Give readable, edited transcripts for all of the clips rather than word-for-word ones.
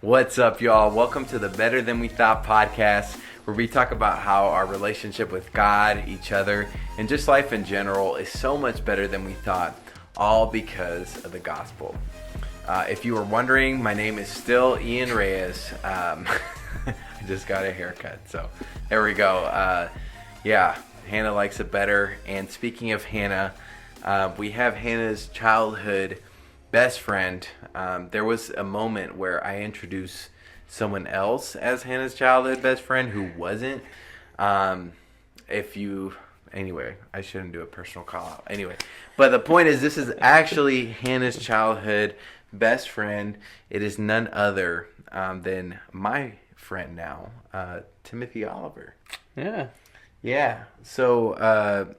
What's up, y'all? Welcome to the Better Than We Thought podcast, where we talk about how our relationship with God, each other, and just life in general is so much better than we thought, all because of the gospel. If you were wondering, my name is still Ian Reyes. I just got a haircut, so there we go. Hannah likes it better. And speaking of Hannah, we have Hannah's childhood best friend. There was a moment where I introduced someone else as Hannah's childhood best friend who wasn't. Anyway, I shouldn't do a personal call out. Anyway, but the point is, this is actually Hannah's childhood best friend. It is none other than my friend now, Timothy Oliver. Yeah. Yeah. So,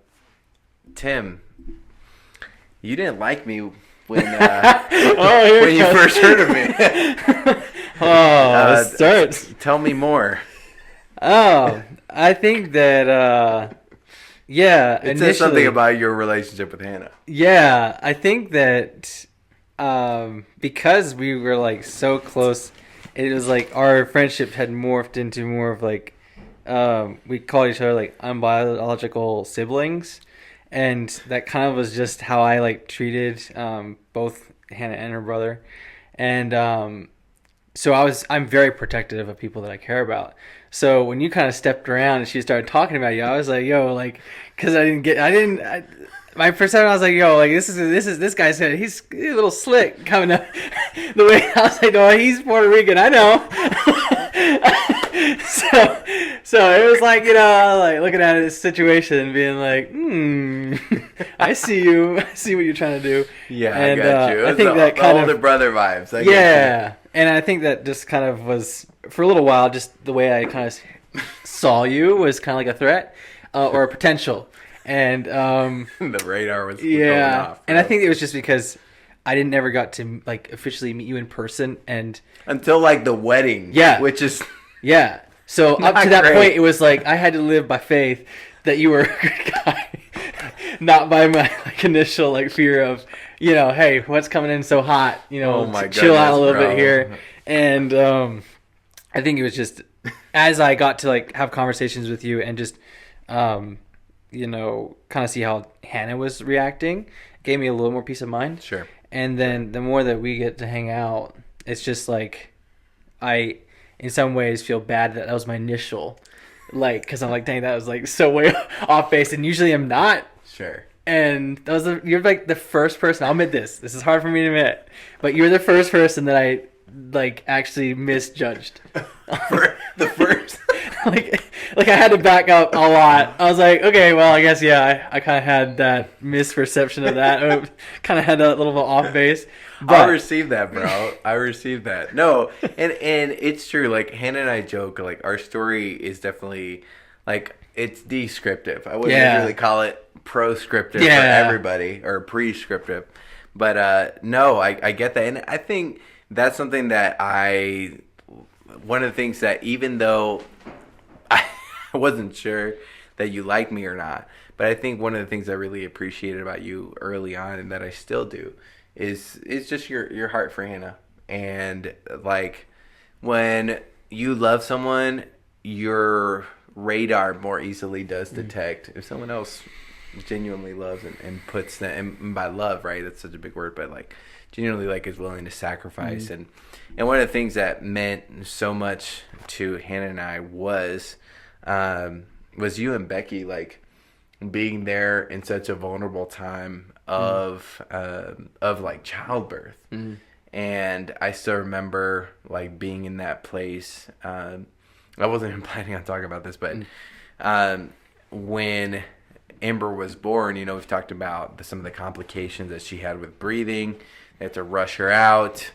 Tim, you didn't like me when when you first heard of me. Let's start. Tell me more. I think that It says something about your relationship with Hannah. Yeah, I think that because we were like so close, it was like our friendship had morphed into more of like we call each other like unbiological siblings. And that kind of was just how I like treated both Hannah and her brother. And so I'm very protective of people that I care about. So when you kind of stepped around and she started talking about you, I was like, yo, like, because my first time I was like, yo, like this guy's he's a little slick coming up. The way I was like, no, he's Puerto Rican, I know. So it was like, like looking at this situation and being like, I see you. I see what you're trying to do. Yeah, and, I got you. I think that kind older brother vibes. And I think that just kind of was, for a little while, just the way I kind of saw you was kind of like a threat or a potential. And the radar was going off. And I think it was just because I never got to like officially meet you in person and until like the wedding. Yeah. Which is So up to that point, it was like I had to live by faith that you were a good guy, not by my like initial like fear of, hey, what's coming in so hot? Oh my chill out a little bro. bit here. And I think it was just as I got to like have conversations with you and just kind of see how Hannah was reacting, it gave me a little more peace of mind. Sure. And then the more that we get to hang out, it's just like I, in some ways, feel bad that was my initial, like, because I'm like, dang, that was like so way off base, and usually I'm not. Sure. And you're like the first person. I'll admit this. This is hard for me to admit, but you're the first person that I like actually misjudged. The first. like I had to back up a lot. I was like, okay, well, I guess I kind of had that misperception of that. I kind of had that little bit off base. But I received that, bro. I received that. No, and it's true. Like Hannah and I joke. Like our story is definitely like it's descriptive. I wouldn't really call it proscriptive for everybody or prescriptive. But no, I get that, and I think that's something that one of the things that even though I wasn't sure that you liked me or not, but I think one of the things I really appreciated about you early on and that I still do is just your heart for Hannah. And like when you love someone, your radar more easily does detect if someone else genuinely loves and puts them, and by love, right, that's such a big word, but like genuinely like is willing to sacrifice. And one of the things that meant so much to Hannah and I was you and Becky like being there in such a vulnerable time of like childbirth. And I still remember like being in that place. I wasn't even planning on talking about this, but when Ember was born, we've talked about some of the complications that she had with breathing. They had to rush her out.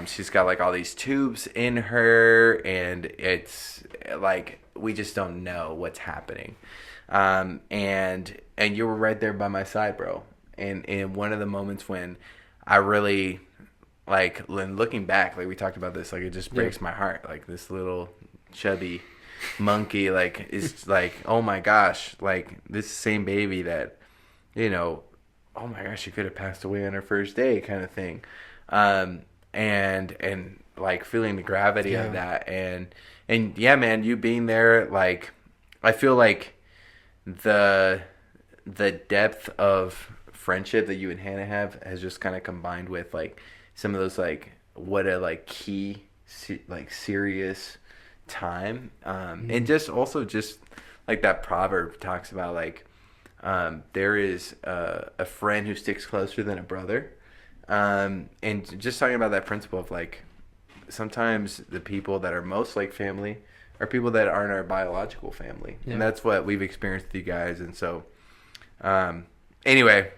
She's got like all these tubes in her, and it's like we just don't know what's happening. And you were right there by my side, bro. And in one of the moments when I really like, looking back, like we talked about this, like it just breaks my heart. Like this little chubby monkey, like is like, oh my gosh, like this same baby that, oh my gosh, she could have passed away on her first day, kind of thing. And like feeling the gravity of that, and yeah, man, you being there, like I feel like the depth of friendship that you and Hannah have has just kind of combined with like some of those like what a like key like serious time, and just also just like that proverb talks about like there is a friend who sticks closer than a brother, and just talking about that principle of like sometimes the people that are most like family are people that aren't our biological family, and that's what we've experienced with you guys. And so anyway,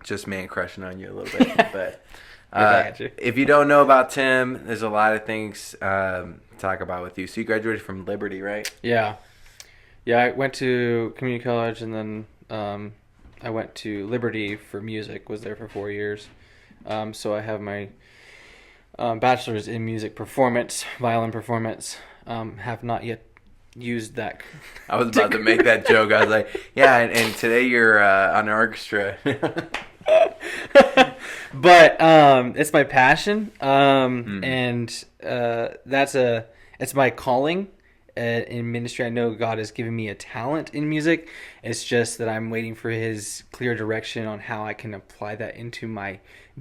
just man crushing on you a little bit. But if you don't know about Tim, there's a lot of things to talk about with you. So you graduated from Liberty, right? Yeah, I went to community college, and then I went to Liberty for music. Was there for 4 years. So I have my bachelor's in music performance, violin performance. Have not yet used that. I was about to make that joke. I was like, yeah, and today you're on an orchestra. But it's my passion, and it's my calling in ministry. I know God has given me a talent in music. It's just that I'm waiting for His clear direction on how I can apply that into my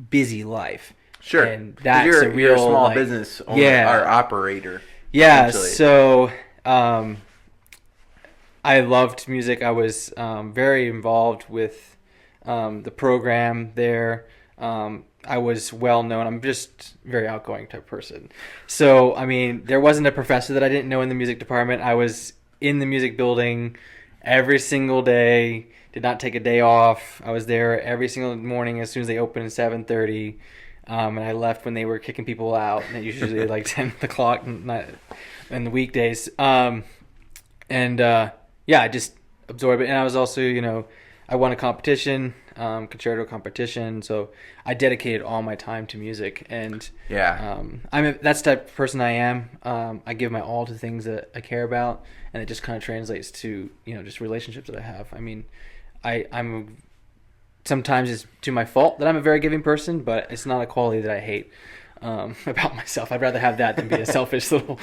busy life. Sure, and that's you're a small business owner, or operator. Yeah, so I loved music. I was very involved with the program there. I was well known. I'm just a very outgoing type person. So, I mean, there wasn't a professor that I didn't know in the music department. I was in the music building every single day, did not take a day off. I was there every single morning as soon as they opened at 7:30. And I left when they were kicking people out, and usually like 10 o'clock in the weekdays. I just absorbed it. And I was also, I won a competition, concerto competition, so I dedicated all my time to music. And that's the type of person I am. I give my all to things that I care about, and it just kind of translates to, just relationships that I have. I mean, I'm sometimes it's to my fault that I'm a very giving person, but it's not a quality that I hate about myself. I'd rather have that than be a selfish little...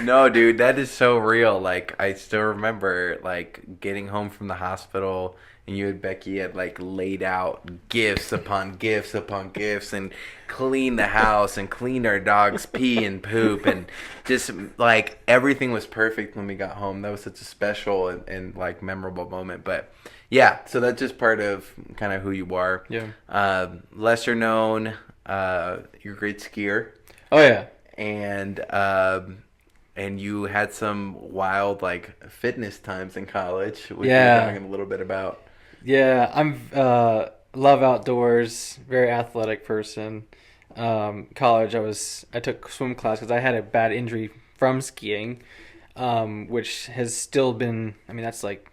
No, dude, that is so real. Like, I still remember, like, getting home from the hospital, and you and Becky had, like, laid out gifts upon gifts upon gifts, and cleaned the house, and cleaned our dog's pee and poop, and just, like, everything was perfect when we got home. That was such a special and like, memorable moment. But, yeah, so that's just part of kind of who you are. Yeah. Lesser known, you're a great skier. Oh, yeah. And you had some wild, like, fitness times in college, which we're talking a little bit about. Yeah, I'm love outdoors, very athletic person. College, I took swim class because I had a bad injury from skiing, which has still been, I mean, that's like,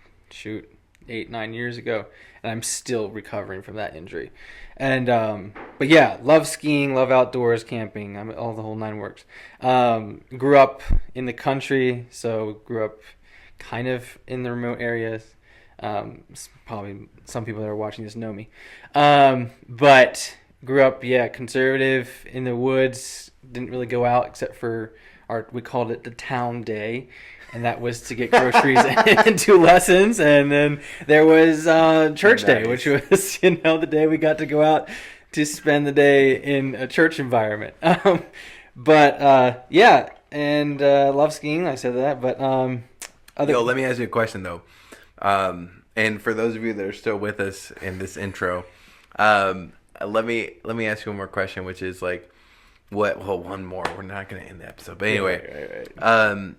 8-9 years ago, and I'm still recovering from that injury. And but yeah, love skiing, love outdoors, camping, all the whole nine works. Grew up in the country, so grew up kind of in the remote areas. Probably some people that are watching this know me, but grew up conservative in the woods. Didn't really go out except for we called it the town day. And that was to get groceries and do lessons. And then there was church day, which was, the day we got to go out to spend the day in a church environment. And love skiing, like I said that. But let me ask you a question, though. And for those of you that are still with us in this intro, let me ask you one more question, which is like, one more. We're not going to end the episode. But anyway, right.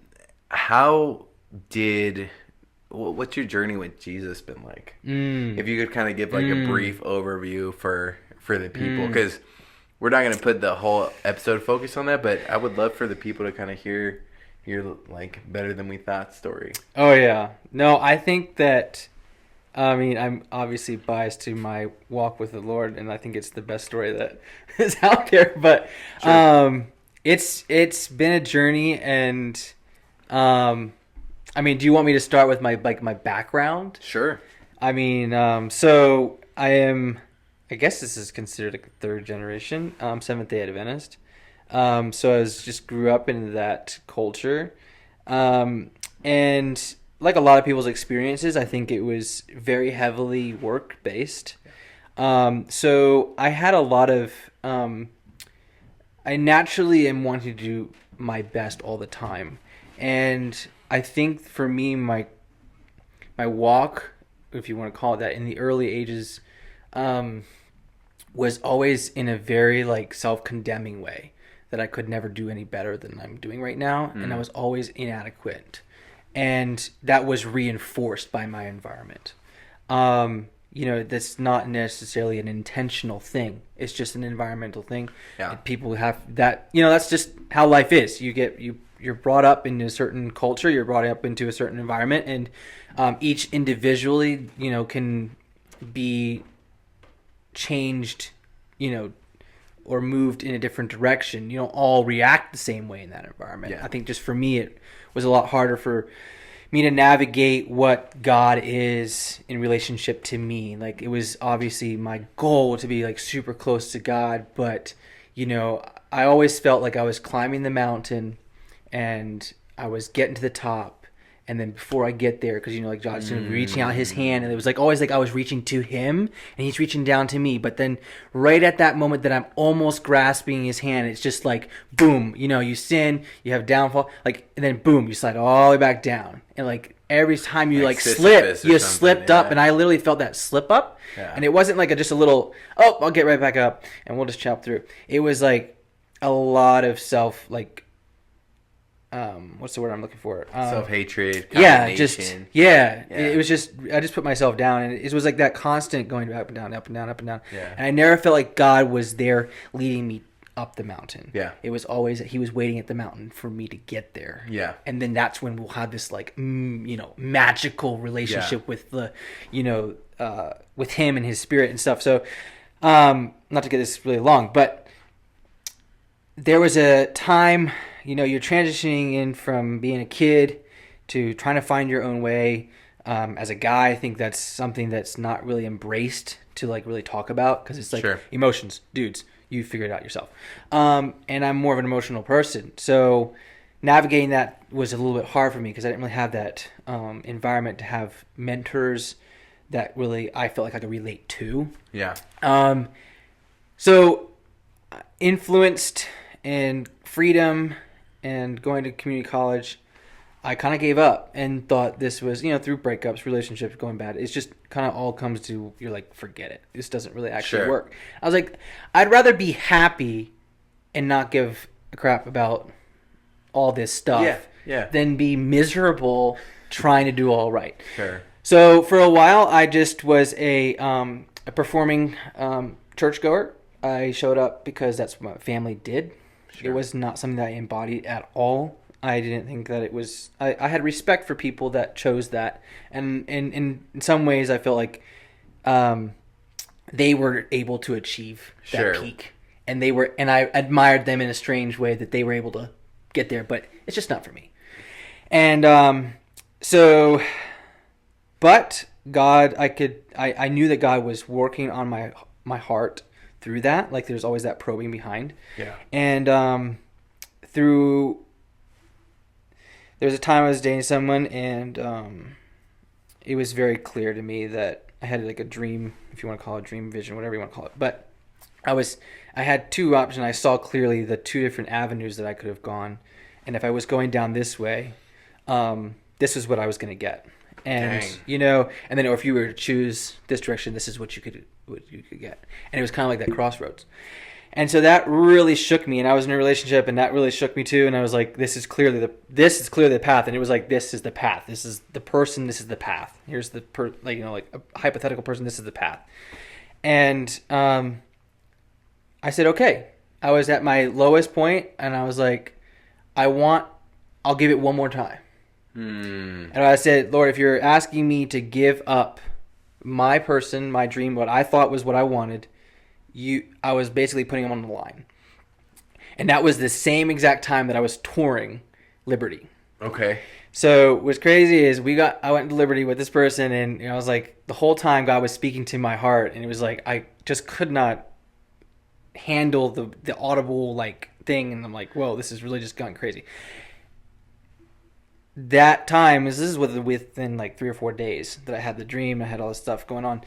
What's your journey with Jesus been like? If you could kind of give like a brief overview for the people, because we're not going to put the whole episode focus on that, but I would love for the people to kind of hear your like better than we thought story. Oh yeah, no, I think that, I mean, I'm obviously biased to my walk with the Lord, and I think it's the best story that is out there. But sure. It's been a journey, and I mean, do you want me to start with my background? Sure. I mean, so I guess this is considered a third generation, Seventh-day Adventist. So I just grew up in that culture. And like a lot of people's experiences, I think it was very heavily work based. So I had a lot of, I naturally am wanting to do my best all the time. And I think for me, my walk, if you want to call it that, in the early ages, was always in a very like self-condemning way, that I could never do any better than I'm doing right now. And I was always inadequate. And that was reinforced by my environment. That's not necessarily an intentional thing. It's just an environmental thing. Yeah. And people have that, that's just how life is. You're brought up in a certain culture, you're brought up into a certain environment, and each individually, can be changed, or moved in a different direction. You don't all react the same way in that environment. Yeah. I think just for me, it was a lot harder for me to navigate what God is in relationship to me. Like, it was obviously my goal to be like super close to God, but I always felt like I was climbing the mountain and I was getting to the top. And then before I get there, because like God's reaching out his hand, and it was like always like I was reaching to him and he's reaching down to me. But then right at that moment that I'm almost grasping his hand, it's just like boom, you sin, you have downfall, like, and then boom, you slide all the way back down. And like every time you like slip, you slipped up, and I literally felt that slip up. Yeah. And it wasn't like just a little, I'll get right back up and we'll just chop through. It was like a lot of what's the word I'm looking for? Self-hatred, condemnation. It was just, I just put myself down, and it was like that constant going up and down, up and down, up and down. Yeah. And I never felt like God was there leading me up the mountain. Yeah. It was always, he was waiting at the mountain for me to get there. Yeah. And then that's when we'll have this like, magical relationship with the, with him and his spirit and stuff. So, not to get this really long, but there was a time, you're transitioning in from being a kid to trying to find your own way. As a guy, I think that's something that's not really embraced to like really talk about, because it's like emotions, dudes, you figure it out yourself. And I'm more of an emotional person. So navigating that was a little bit hard for me, because I didn't really have that environment to have mentors that really I felt like I could relate to. Yeah. So influenced and freedom and going to community college, I kind of gave up and thought this was, through breakups, relationships going bad, it's just kind of all comes to, you're like, forget it. This doesn't really actually work. I was like, I'd rather be happy and not give a crap about all this stuff than be miserable trying to do all right. Sure. So for a while, I just was a performing churchgoer. I showed up because that's what my family did. Sure. It was not something that I embodied at all. I didn't think that it was... I had respect for people that chose that. And in some ways, I felt like they were able to achieve that peak. And I admired them in a strange way that they were able to get there. But it's just not for me. And but God, I knew that God was working on my heart through that. Like, there's always that probing behind. Yeah. And there was a time I was dating someone, and it was very clear to me that I had like a dream, if you want to call it a dream, vision, whatever you want to call it. But I had two options. I saw clearly the two different avenues that I could have gone. And if I was going down this way, this is what I was going to get. And, and then if you were to choose this direction, this is what you could get. And it was kind of like that crossroads. And so that really shook me. And I was in a relationship, and that really shook me too. And I was like, this is clearly the path. And it was like, this is the path. This is the person. This is the path. Here's the like a hypothetical person. This is the path. And I said, okay. I was at my lowest point, and I was like, I'll give it one more time. And I said, Lord, if you're asking me to give up my person, my dream, what I thought was what I wanted, I was basically putting them on the line. And that was the same exact time that I was touring Liberty. Okay. So what's crazy is I went to Liberty with this person, and I was like, the whole time God was speaking to my heart, and it was like I just could not handle the audible like thing, and I'm like, whoa, this has really just gone crazy. That time, this is within like 3 or 4 days that I had the dream. I had all this stuff going on.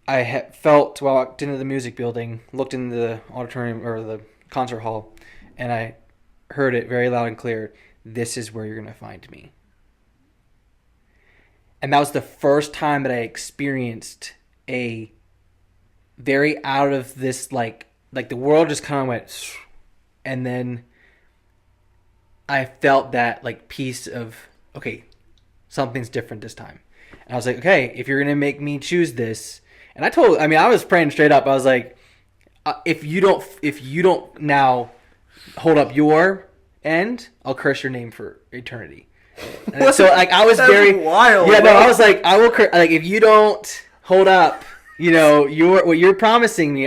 I felt while I walked into the music building, looked into the auditorium or the concert hall, and I heard it very loud and clear. This is where you're going to find me. And that was the first time that I experienced a very out of this, like the world just kind of went, and then I felt that like piece of, okay, something's different this time. And I was like, okay, if you're going to make me choose this, and I was praying straight up. I was like, if you don't now hold up your end, I'll curse your name for eternity. And so like I was very wild. Yeah, no, I was like, I will like if you don't hold up, what you're promising me,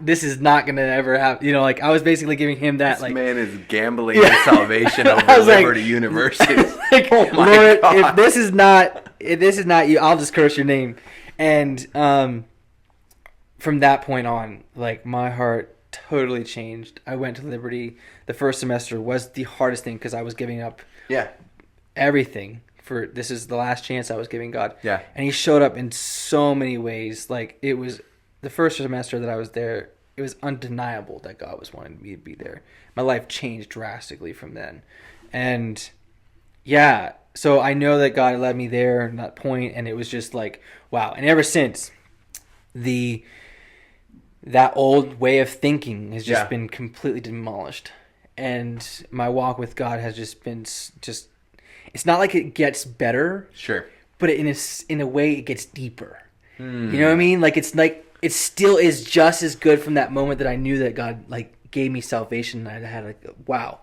this is not gonna ever happen. Like I was basically giving him that. This man is gambling his salvation over Liberty University. Like, oh my Lord, God. If this is not you, I'll just curse your name. And from that point on, like my heart totally changed. I went to Liberty. The first semester was the hardest thing because I was giving up everything for this is the last chance I was giving God. Yeah. And he showed up in so many ways. Like it was the first semester that I was there, it was undeniable that God was wanting me to be there. My life changed drastically from then. And yeah, so I know that God led me there at that point, and it was just like, wow. And ever since, that old way of thinking has just been completely demolished. And my walk with God has just been it's not like it gets better. Sure. But in a way it gets deeper. You know what I mean? Like it still is just as good from that moment that I knew that God like gave me salvation, and I had like, wow,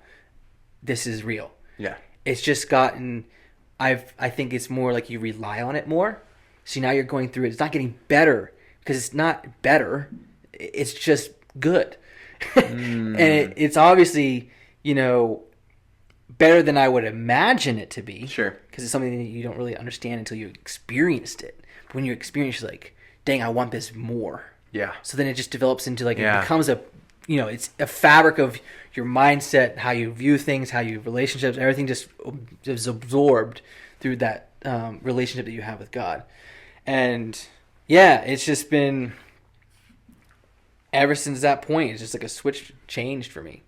this is real. Yeah. It's just gotten I think it's more like you rely on it more. So now you're going through it. It's not getting better because it's not better. It's just good. And it's obviously, better than I would imagine it to be. Sure. Because it's something that you don't really understand until you experienced it. But when you experience, you're like, dang, I want this more. Yeah. So then it just develops into like, it becomes it's a fabric of your mindset, how you view things, how you relationships, everything just is absorbed through that relationship that you have with God. And yeah, it's just been, ever since that point, it's just like a switch changed for me.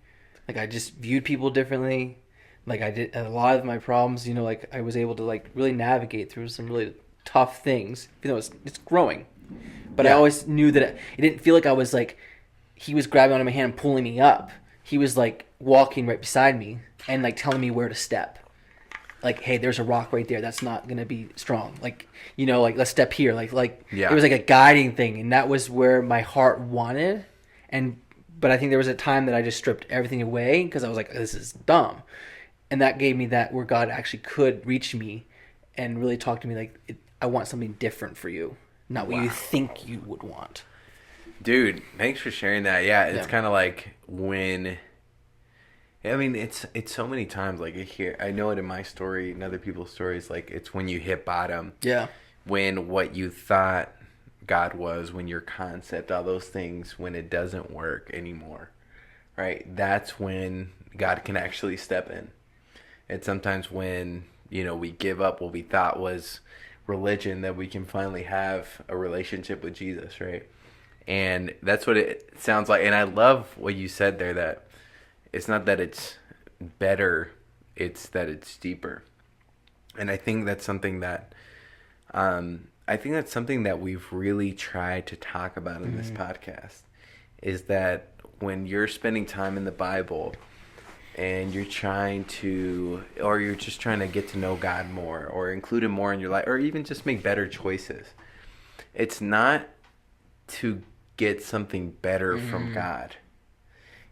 Like I just viewed people differently. Like I did a lot of my problems, like I was able to like really navigate through some really tough things, even though it's growing. But I always knew that it didn't feel like I was like, he was grabbing onto my hand and pulling me up. He was like walking right beside me and like telling me where to step. Like, hey, there's a rock right there. That's not going to be strong. Like, like let's step here. It was like a guiding thing. And that was where my heart wanted. But I think there was a time that I just stripped everything away because I was like, this is dumb. And that gave me that where God actually could reach me and really talk to me like, I want something different for you, not what you think you would want. Dude, thanks for sharing that. Yeah, it's kind of like when, I mean, it's so many times, like I know it in my story and other people's stories, like it's when you hit bottom. Yeah. When what you thought God was, when your concept, all those things, when it doesn't work anymore, right? That's when God can actually step in. And sometimes when, we give up what we thought was religion, that we can finally have a relationship with Jesus, right? And that's what it sounds like. And I love what you said there, that it's not that it's better, it's that it's deeper. And I think that's something that we've really tried to talk about in this podcast, is that when you're spending time in the Bible and you're you're just trying to get to know God more or include him more in your life, or even just make better choices, it's not to get something better from God.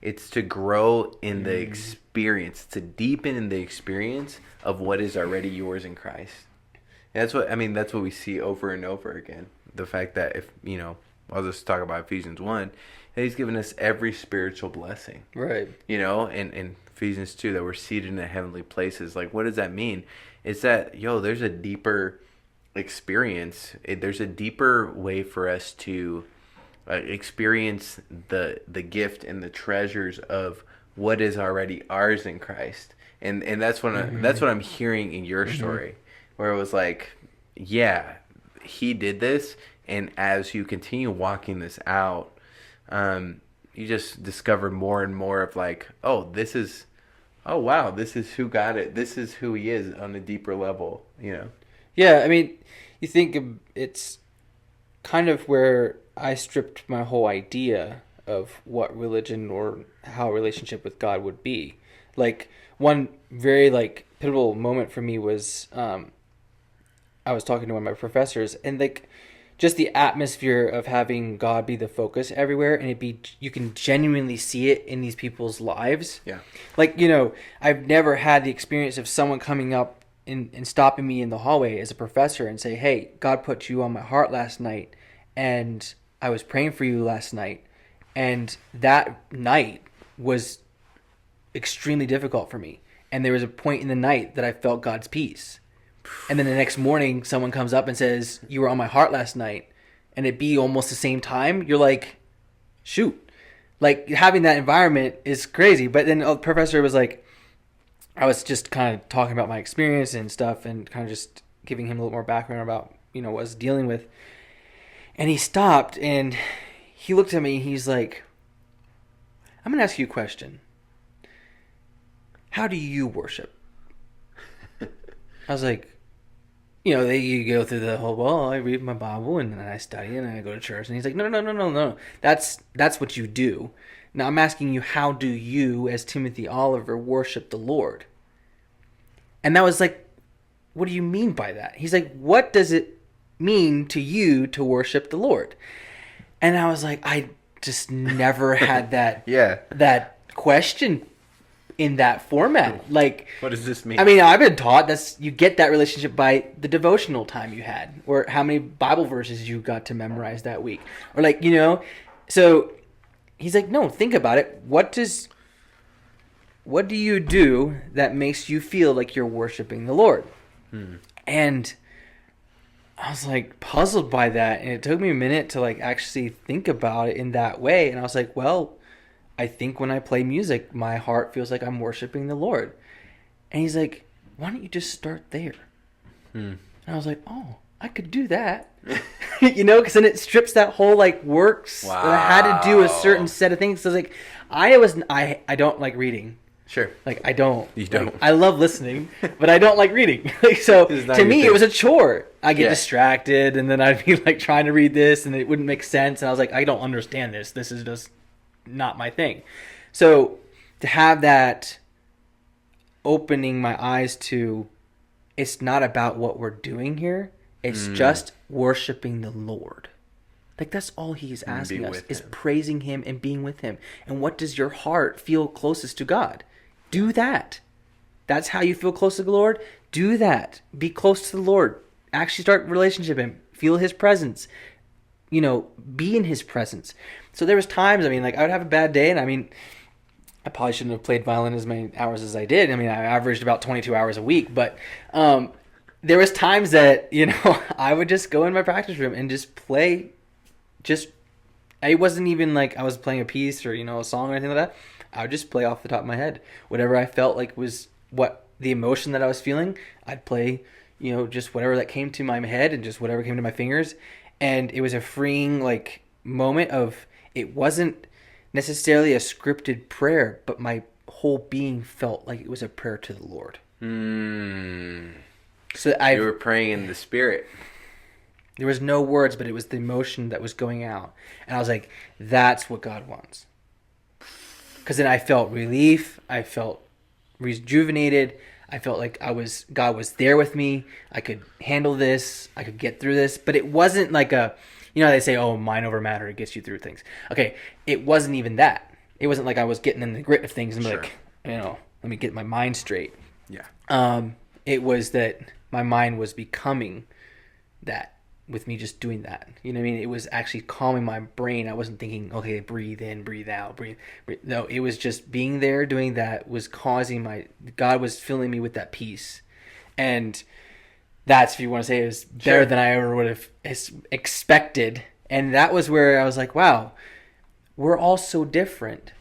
It's to grow in the experience, to deepen in the experience of what is already yours in Christ. And that's what we see over and over again. The fact that if, I'll just talk about Ephesians 1, that he's given us every spiritual blessing. Right. And Ephesians 2, that we're seated in the heavenly places. Like, what does that mean? It's that, there's a deeper experience. There's a deeper way for us to experience the gift and the treasures of what is already ours in Christ. And that's that's what I'm hearing in your story, where it was like, yeah, he did this, and as you continue walking this out, you just discover more and more of like, oh, wow, this is who got it. This is who he is on a deeper level, you know? Yeah, I mean, you think it's kind of where I stripped my whole idea of what religion or how a relationship with God would be. Like, one very, like, pivotal moment for me was I was talking to one of my professors, and, like, just the atmosphere of having God be the focus everywhere, and you can genuinely see it in these people's lives. Yeah. Like, you know, I've never had the experience of someone coming up and stopping me in the hallway as a professor and say, hey, God put you on my heart last night, and I was praying for you last night, and that night was extremely difficult for me. And there was a point in the night that I felt God's peace. And then the next morning, someone comes up and says, you were on my heart last night, and it be almost the same time. You're like, shoot. Like, having that environment is crazy. But then the professor was like, I was just kind of talking about my experience and stuff and kind of just giving him a little more background about, you know, what I was dealing with. And he stopped and he looked at me and he's like, I'm going to ask you a question. How do you worship? I was like, you know, you go through the whole, well, I read my Bible and then I study and I go to church. And he's like, no. That's what you do. Now I'm asking you, how do you, as Timothy Oliver, worship the Lord? And that was like, what do you mean by that? He's like, what does it mean to you to worship the Lord? And I was like, I just never had that that question in that format. Like, what does this mean? I mean, I've been taught you get that relationship by the devotional time you had, or how many Bible verses you got to memorize that week, or like, you know. So he's like, no, think about it. What do you do that makes you feel like you're worshiping the Lord? And I was like puzzled by that, and it took me a minute to like actually think about it in that way. And I was like, well, I think when I play music, my heart feels like I'm worshiping the Lord. And he's like, why don't you just start there? And I was like, oh, I could do that. You know, because then it strips that whole like works that I had to do a certain set of things. So like, I don't like reading. Sure. Like, I don't. You don't. Like, I love listening, but I don't like reading. Like, so to me, it was a chore. I get distracted, and then I'd be like trying to read this, and it wouldn't make sense. And I was like, I don't understand this. This is just not my thing. So to have that opening my eyes to, it's not about what we're doing here. It's just worshiping the Lord. Like, that's all he's asking us, is praising him and being with him. And what does your heart feel closest to God? Do that. That's how you feel close to the Lord. Do that. Be close to the Lord. Actually start a relationship with him. Feel his presence. You know, be in his presence. So there was times, I mean, like, I would have a bad day, and I mean, I probably shouldn't have played violin as many hours as I did. I mean, I averaged about 22 hours a week, but there was times that, you know, I would just go in my practice room and just play. It wasn't even like I was playing a piece or, you know, a song or anything like that. I would just play off the top of my head. Whatever I felt like was what the emotion that I was feeling, I'd play, you know, just whatever that came to my head and just whatever came to my fingers. And it was a freeing, like, moment of, it wasn't necessarily a scripted prayer, but my whole being felt like it was a prayer to the Lord. So you were praying in the Spirit. There was no words, but it was the emotion that was going out. And I was like, that's what God wants. Because then I felt relief. I felt rejuvenated. I felt like God was there with me. I could handle this. I could get through this. But it wasn't like you know, they say, oh, mind over matter, it gets you through things. Okay, it wasn't even that. It wasn't like I was getting in the grit of things and like, you know, let me get my mind straight. Yeah. It was that my mind was becoming that with me just doing that. You know what I mean? It was actually calming my brain. I wasn't thinking, okay, breathe in, breathe out, breathe. No, it was just being there, doing that was causing God was filling me with that peace. And that's, if you want to say, it was better than I ever would have expected And that was where I was like, wow, we're all so different,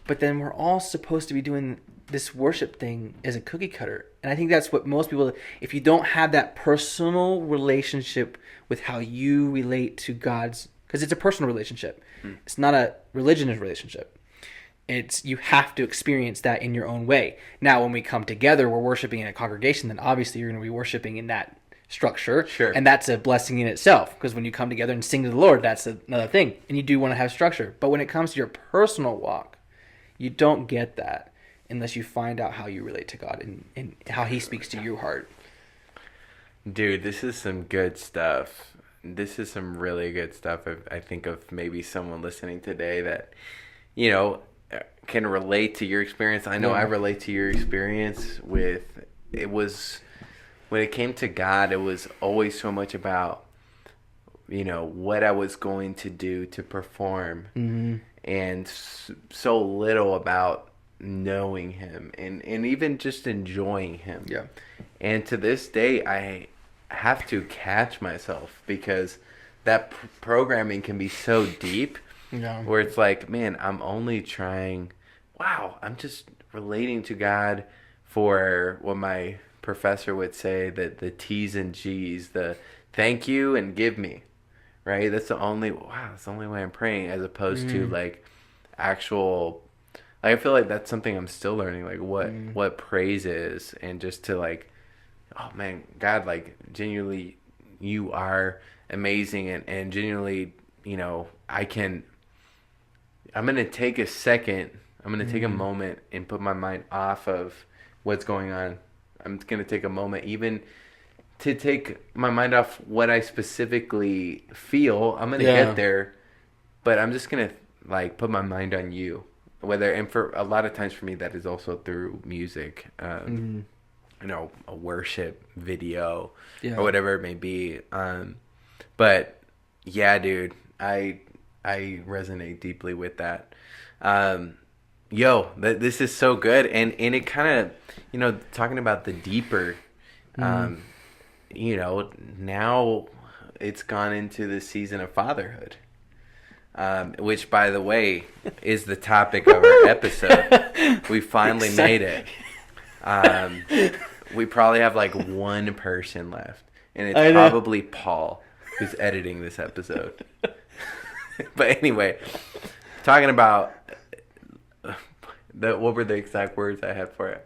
but then we're all supposed to be doing this worship thing as a cookie cutter. And I think that's what most people, if you don't have that personal relationship with how you relate to God's, because it's a personal relationship. It's not a religious relationship. It's, you have to experience that in your own way. Now, when we come together, we're worshiping in a congregation, then obviously you're going to be worshiping in that structure. Sure. And that's a blessing in itself, because when you come together and sing to the Lord, that's another thing. And you do want to have structure. But when it comes to your personal walk, you don't get that unless you find out how you relate to God and how he speaks to your heart. Dude, this is some good stuff. This is some really good stuff. I think of maybe someone listening today that, you know, can relate to your experience. I know I relate to your experience with, it was, when it came to God, it was always so much about, you know, what I was going to do to perform, and so little about knowing him and even just enjoying him. Yeah. And to this day, I have to catch myself, because that programming can be so deep, where it's like, man, I'm only trying, I'm just relating to God for what my professor would say, that the T's and G's, the thank you and give me, right? That's the only way I'm praying, as opposed to like actual, like, I feel like that's something I'm still learning, like what praise is, and just to like, oh man, God, like, genuinely you are amazing, and genuinely, you know, I'm going to take a second, I'm going to take a moment and put my mind off of what's going on. I'm going to take a moment even to take my mind off what I specifically feel. I'm going to get there, but I'm just going to like put my mind on you. And for a lot of times for me, that is also through music, you know, a worship video or whatever it may be. But yeah, dude, I resonate deeply with that. This is so good. And it kind of, you know, talking about the deeper, you know, now it's gone into the season of fatherhood, which, by the way, is the topic of our episode. We finally made it. We probably have like one person left, and it's probably Paul, who's editing this episode. But anyway, talking about what were the exact words I had for it?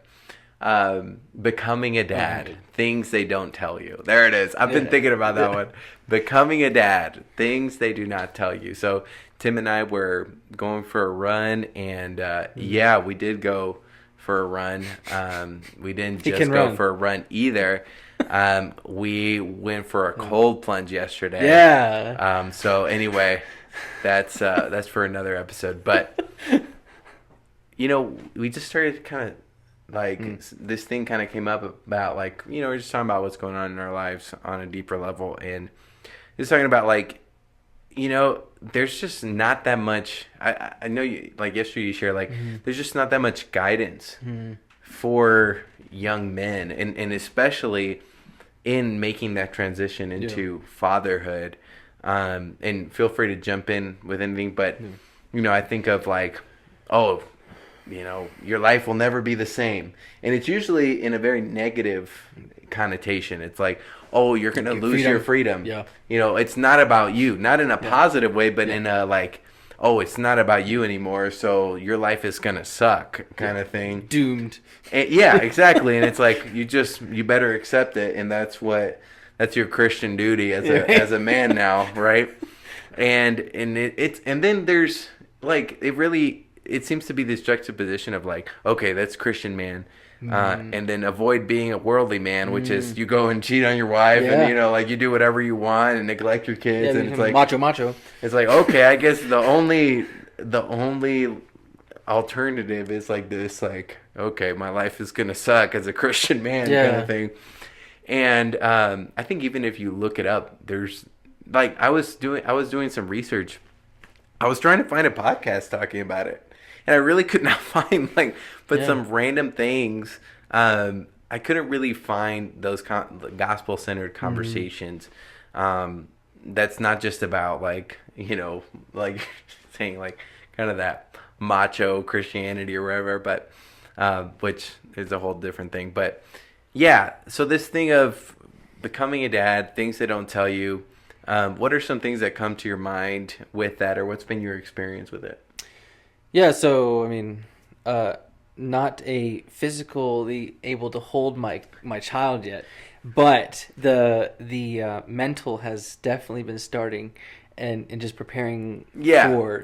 Becoming a dad, things they don't tell you. There it is. I've been thinking about that one. Becoming a dad, things they do not tell you. So Tim and I were going for a run, and we did go for a run. We didn't just go for a run either. We went for a cold plunge yesterday. Yeah. So anyway, that's for another episode. But you know, we just started kind of like this thing kind of came up about, like, you know, we're just talking about what's going on in our lives on a deeper level, and just talking about, like, you know, there's just not that much. I know you, like, yesterday you shared, like, there's just not that much guidance for young men, and especially in making that transition into fatherhood. And feel free to jump in with anything, but you know, I think of like, oh, you know, your life will never be the same, and it's usually in a very negative connotation. It's like, oh, you're gonna lose your freedom. Yeah. You know, it's not about you, not in a positive way, but in a like, oh, it's not about you anymore, so your life is gonna suck kind of thing. Doomed. And, yeah, exactly. And it's like, you better accept it, and that's your Christian duty as a man now, right? And then there's like, it seems to be this juxtaposition of like, okay, that's Christian man, and then avoid being a worldly man, which is you go and cheat on your wife, and you know, like, you do whatever you want and neglect your kids, and it's like macho. It's like, okay, I guess the only alternative is like this, like, okay, my life is gonna suck as a Christian man kind of thing. And I think even if you look it up, there's like, I was doing some research. I was trying to find a podcast talking about it, and I really could not find some random things. I couldn't really find those gospel-centered conversations. That's not just about, like, like saying like kind of that macho Christianity or whatever, but which is a whole different thing. But yeah, so this thing of becoming a dad, things they don't tell you. What are some things that come to your mind with that, or what's been your experience with it? Yeah, so I mean, not a physically able to hold my child yet, but the mental has definitely been starting, and just preparing.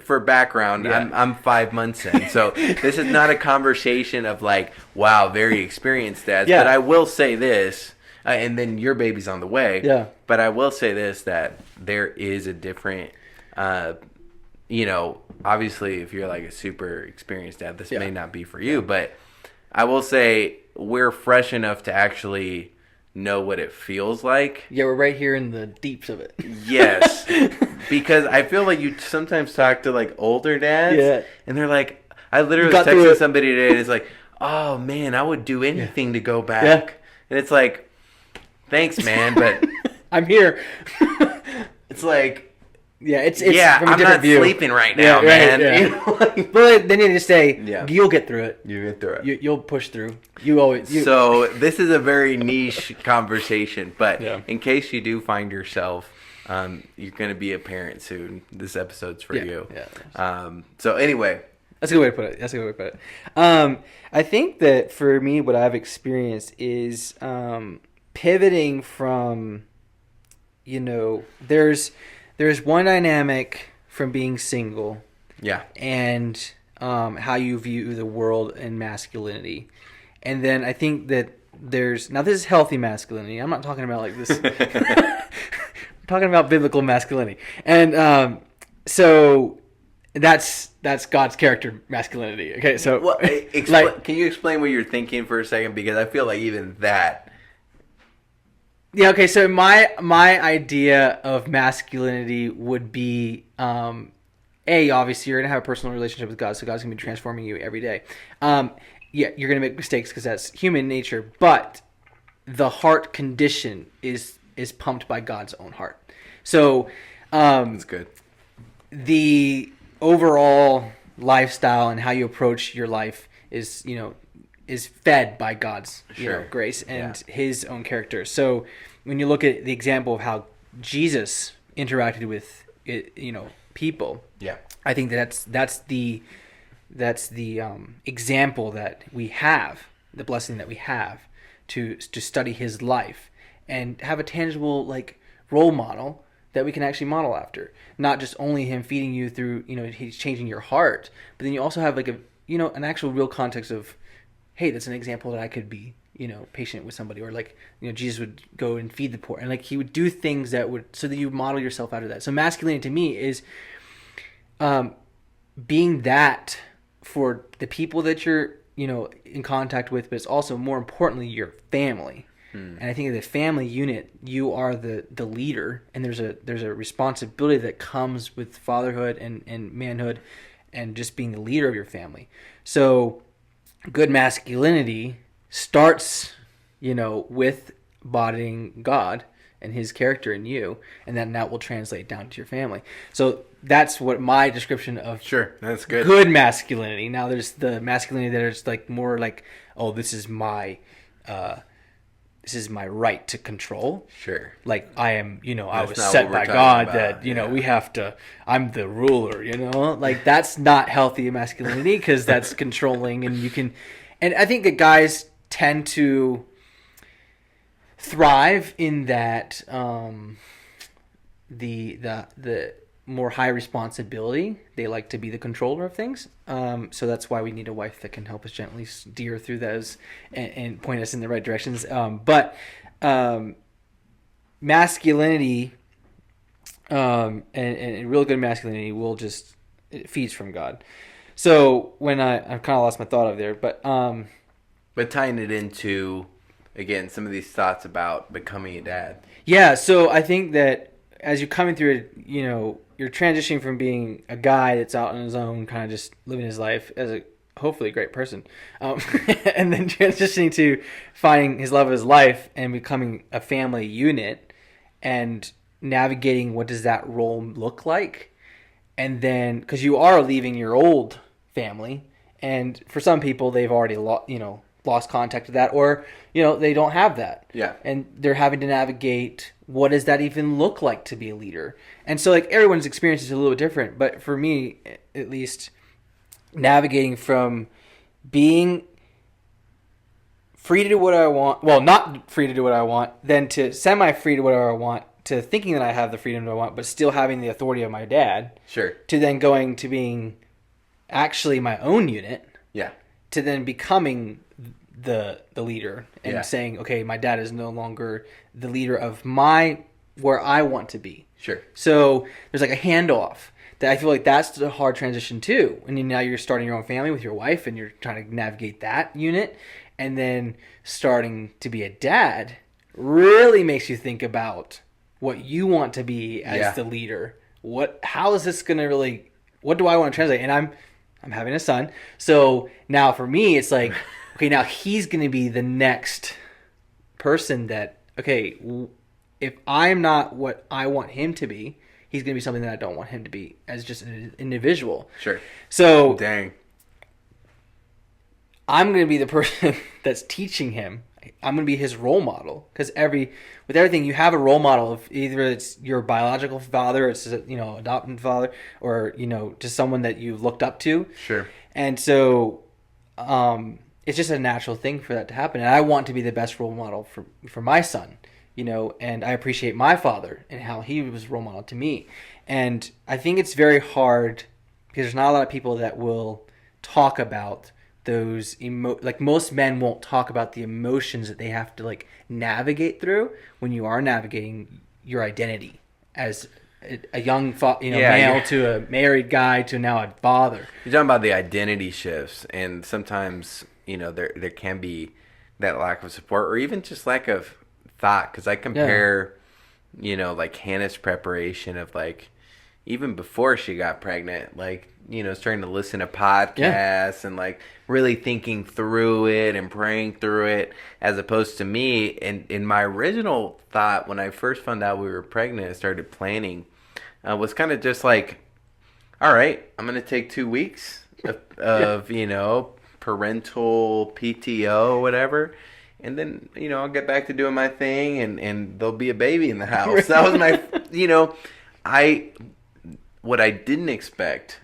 For background, Yeah. I'm 5 months in, so this is not a conversation of like, wow, very experienced dads. Yeah. But I will say this, and then your baby's on the way. Yeah. But I will say this, that there is a different, obviously if you're like a super experienced dad, this may not be for you. But I will say we're fresh enough to actually know what it feels like. Yeah, we're right here in the deeps of it. Yes. Because I feel like you sometimes talk to like older dads, and they're like, I literally was texting somebody today, and it's like, oh man, I would do anything to go back. Yeah. And it's like, thanks, man, but I'm here. it's like, it's from a I'm not view. Sleeping right now, man. Yeah. Like, but then you just say, you'll get through it. You get through it. You'll push through. You always. So this is a very niche conversation, but Yeah. in case you do find yourself, you're going to be a parent soon. This episode's for you. Yeah. So anyway. That's a good way to put it. I think that for me, what I've experienced is pivoting from, there's one dynamic from being single, and how you view the world and masculinity, and then I think that this is healthy masculinity. I'm not talking about like this. I'm talking about biblical masculinity, and so that's God's character masculinity. Okay, so can you explain what you're thinking for a second? Because I feel like even that. Yeah. Okay. So my idea of masculinity would be, obviously you're gonna have a personal relationship with God, so God's gonna be transforming you every day. You're gonna make mistakes because that's human nature, but the heart condition is pumped by God's own heart. So that's good. The overall lifestyle and how you approach your life is fed by God's grace and His own character. So when you look at the example of how Jesus interacted with people, I think that's the example that we have, the blessing that we have to study His life and have a tangible like role model that we can actually model after. Not just only Him feeding you through, He's changing your heart, but then you also have like an actual real context of, hey, that's an example that I could be, patient with somebody, or like, Jesus would go and feed the poor, and like He would do things so that you model yourself after that. So masculinity to me is being that for the people that you're, in contact with, but it's also more importantly your family. And I think in the family unit, you are the leader, and there's a responsibility that comes with fatherhood and manhood, and just being the leader of your family. So good masculinity starts, with embodying God and His character in you, and then that will translate down to your family. So that's what my description of that's good. Good masculinity. Now there's the masculinity that is like more like, oh, this is my right to control. Sure. Like I am, I was set by God that, we have to, I'm the ruler, like that's not healthy masculinity, because that's controlling, and I think that guys tend to thrive in that, the more high responsibility. They like to be the controller of things. So that's why we need a wife that can help us gently steer through those and point us in the right directions. But masculinity, and real good masculinity it feeds from God. So when I've kind of lost my thought of there, but tying it into, again, some of these thoughts about becoming a dad. Yeah. So I think that as you're coming through it, you're transitioning from being a guy that's out on his own, kind of just living his life as a hopefully great person, and then transitioning to finding his love of his life and becoming a family unit and navigating what does that role look like. and then because you are leaving your old family, and for some people they've already lost contact with that, or they don't have that. Yeah. And they're having to navigate, what does that even look like to be a leader? And so like everyone's experience is a little bit different, but for me at least, navigating from being free to do what I want, well, not free to do what I want, then to semi-free to whatever I want, to thinking that I have the freedom that I want, but still having the authority of my dad. Sure. To then going to being actually my own unit. Yeah. To then becoming the leader and saying, okay, my dad is no longer the leader of where I want to be. Sure. So there's like a handoff that I feel like that's the hard transition too. And now you're starting your own family with your wife, and you're trying to navigate that unit, and then starting to be a dad really makes you think about what you want to be as the leader. How is this going to really, what do I want to translate? And I'm having a son. So now for me, it's like, okay, now he's going to be the next person that, okay, if I'm not what I want him to be, he's going to be something that I don't want him to be as just an individual. Sure. So dang, I'm going to be the person that's teaching him. I'm going to be his role model, because with everything you have a role model of, either it's your biological father, it's adopted father, or just someone that you looked up to. Sure. And so it's just a natural thing for that to happen, and I want to be the best role model for my son. And I appreciate my father and how he was a role model to me. And I think it's very hard because there's not a lot of people that will talk about those like most men won't talk about the emotions that they have to like navigate through when you are navigating your identity as a young male to a married guy to now a father. You're talking about the identity shifts, and sometimes there can be that lack of support, or even just lack of thought, because I compare like Hannah's preparation of like even before she got pregnant, like starting to listen to podcasts and like really thinking through it and praying through it, as opposed to me. And in my original thought when I first found out we were pregnant and started planning, was kind of just like, all right, I'm gonna take 2 weeks of parental PTO or whatever, and then I'll get back to doing my thing, and there'll be a baby in the house. That was my what I didn't expect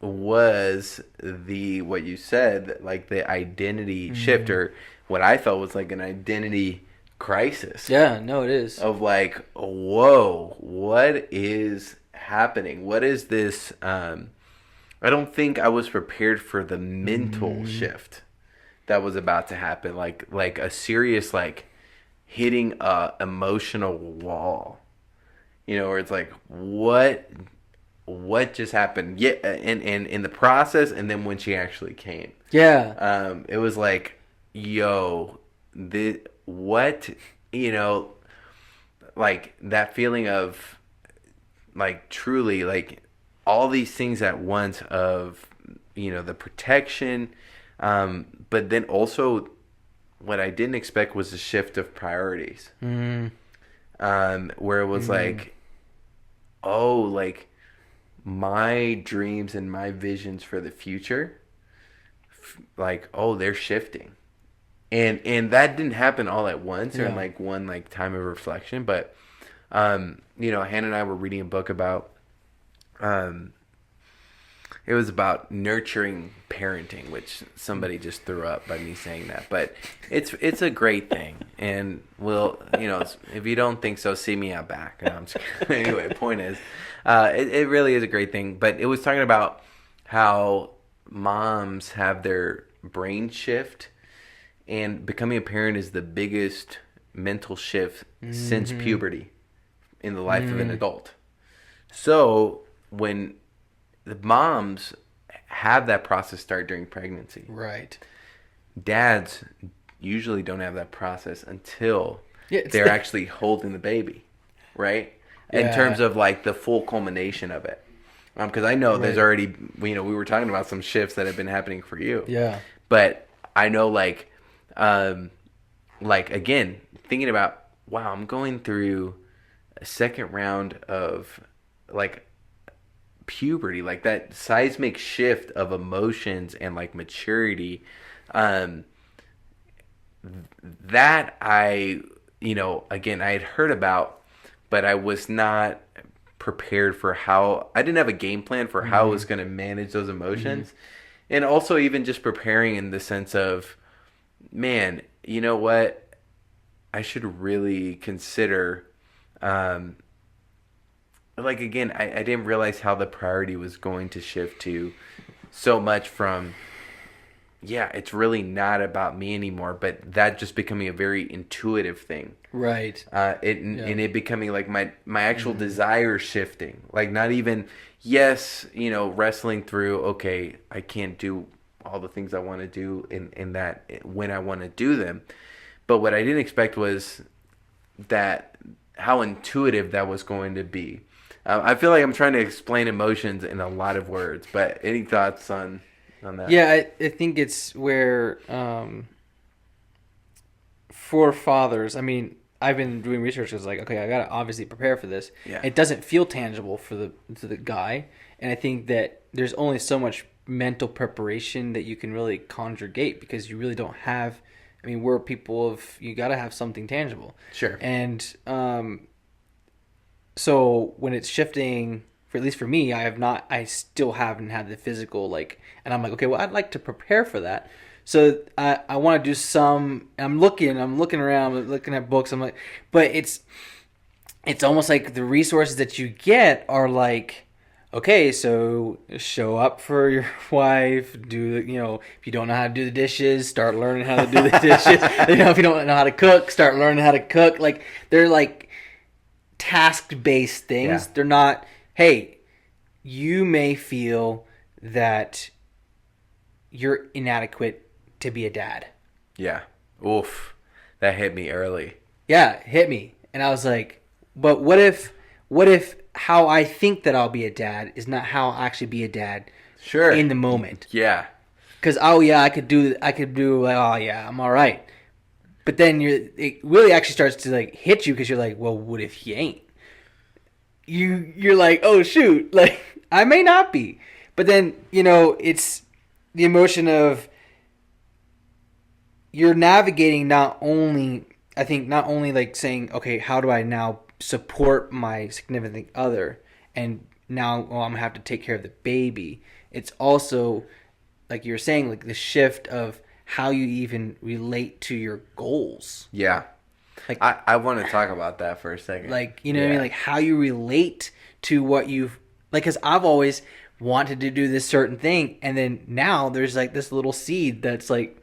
was what you said, like the identity shift, or what I felt was like an identity crisis. Yeah, no, it is. Of like, whoa, what is happening? What is this? I don't think I was prepared for the mental shift that was about to happen. Like a serious, like hitting a emotional wall, where it's like, what just happened? Yeah, and in the process, and then when she actually came, it was like, yo, what, like that feeling of like truly like all these things at once of the protection, but then also what I didn't expect was a shift of priorities, where it was like, oh, like my dreams and my visions for the future, like, oh, they're shifting. And that didn't happen all at once or in like one like time of reflection. But, Hannah and I were reading a book about, it was about nurturing parenting, which somebody just threw up by me saying that. But it's a great thing. And if you don't think so, see me out back. No, I'm just kidding. Anyway, the point is, it really is a great thing. But it was talking about how moms have their brain shift, and becoming a parent is the biggest mental shift since puberty in the life of an adult. So when the moms have that process start during pregnancy, right? Dads usually don't have that process until they're actually holding the baby, right? In terms of like the full culmination of it. Because I know there's already, we were talking about some shifts that have been happening for you. Yeah. But I know like again, thinking about, wow, I'm going through a second round of like puberty, like that seismic shift of emotions and like maturity, um, that again, I had heard about, but I was not prepared for how, I didn't have a game plan for how I was going to manage those emotions. And also even just preparing in the sense of, man, you know what? I should really consider, like, again, I didn't realize how the priority was going to shift to so much from, yeah, it's really not about me anymore, but that just becoming a very intuitive thing. Right. And it becoming like my actual desire shifting. Like, not even, yes, wrestling through, okay, I can't do all the things I want to do in that when I want to do them. But what I didn't expect was that how intuitive that was going to be. I feel like I'm trying to explain emotions in a lot of words, but any thoughts on that? Yeah, I think it's where for fathers, I mean, I've been doing research. It's like, okay, I gotta obviously prepare for this. Yeah. It doesn't feel tangible to the guy, and I think that there's only so much mental preparation that you can really conjugate because you really don't have. I mean, we're people of you gotta have something tangible. Sure. And so when it's shifting, for at least for me, I still haven't had the physical and I'm like, okay, well, I'd like to prepare for that. So I want to do some. I'm looking around, I'm looking at books. I'm like, but it's almost like the resources that you get are like, okay, so show up for your wife. If you don't know how to do the dishes, start learning how to do the dishes. If you don't know how to cook, start learning how to cook. Like they're like task-based things. Yeah. They're not, hey, you may feel that you're inadequate to be a dad. Yeah. Oof. That hit me early. Yeah, it hit me. And I was like, but what if how I think that I'll be a dad is not how I'll actually be a dad Sure. in the moment? Yeah. Because, I could do like, oh yeah, I'm all right. But then it really actually starts to like hit you because you're like, well, what if you ain't? You're like, oh shoot, like I may not be. But then, it's the emotion of you're navigating not only like saying, okay, how do I now support my significant other, and now I'm gonna have to take care of the baby. It's also like you're saying, like the shift of how you even relate to your goals. Yeah. Like I want to talk about that for a second. Like, what I mean? Like how you relate to what you've like, because I've always wanted to do this certain thing, and then now there's like this little seed that's like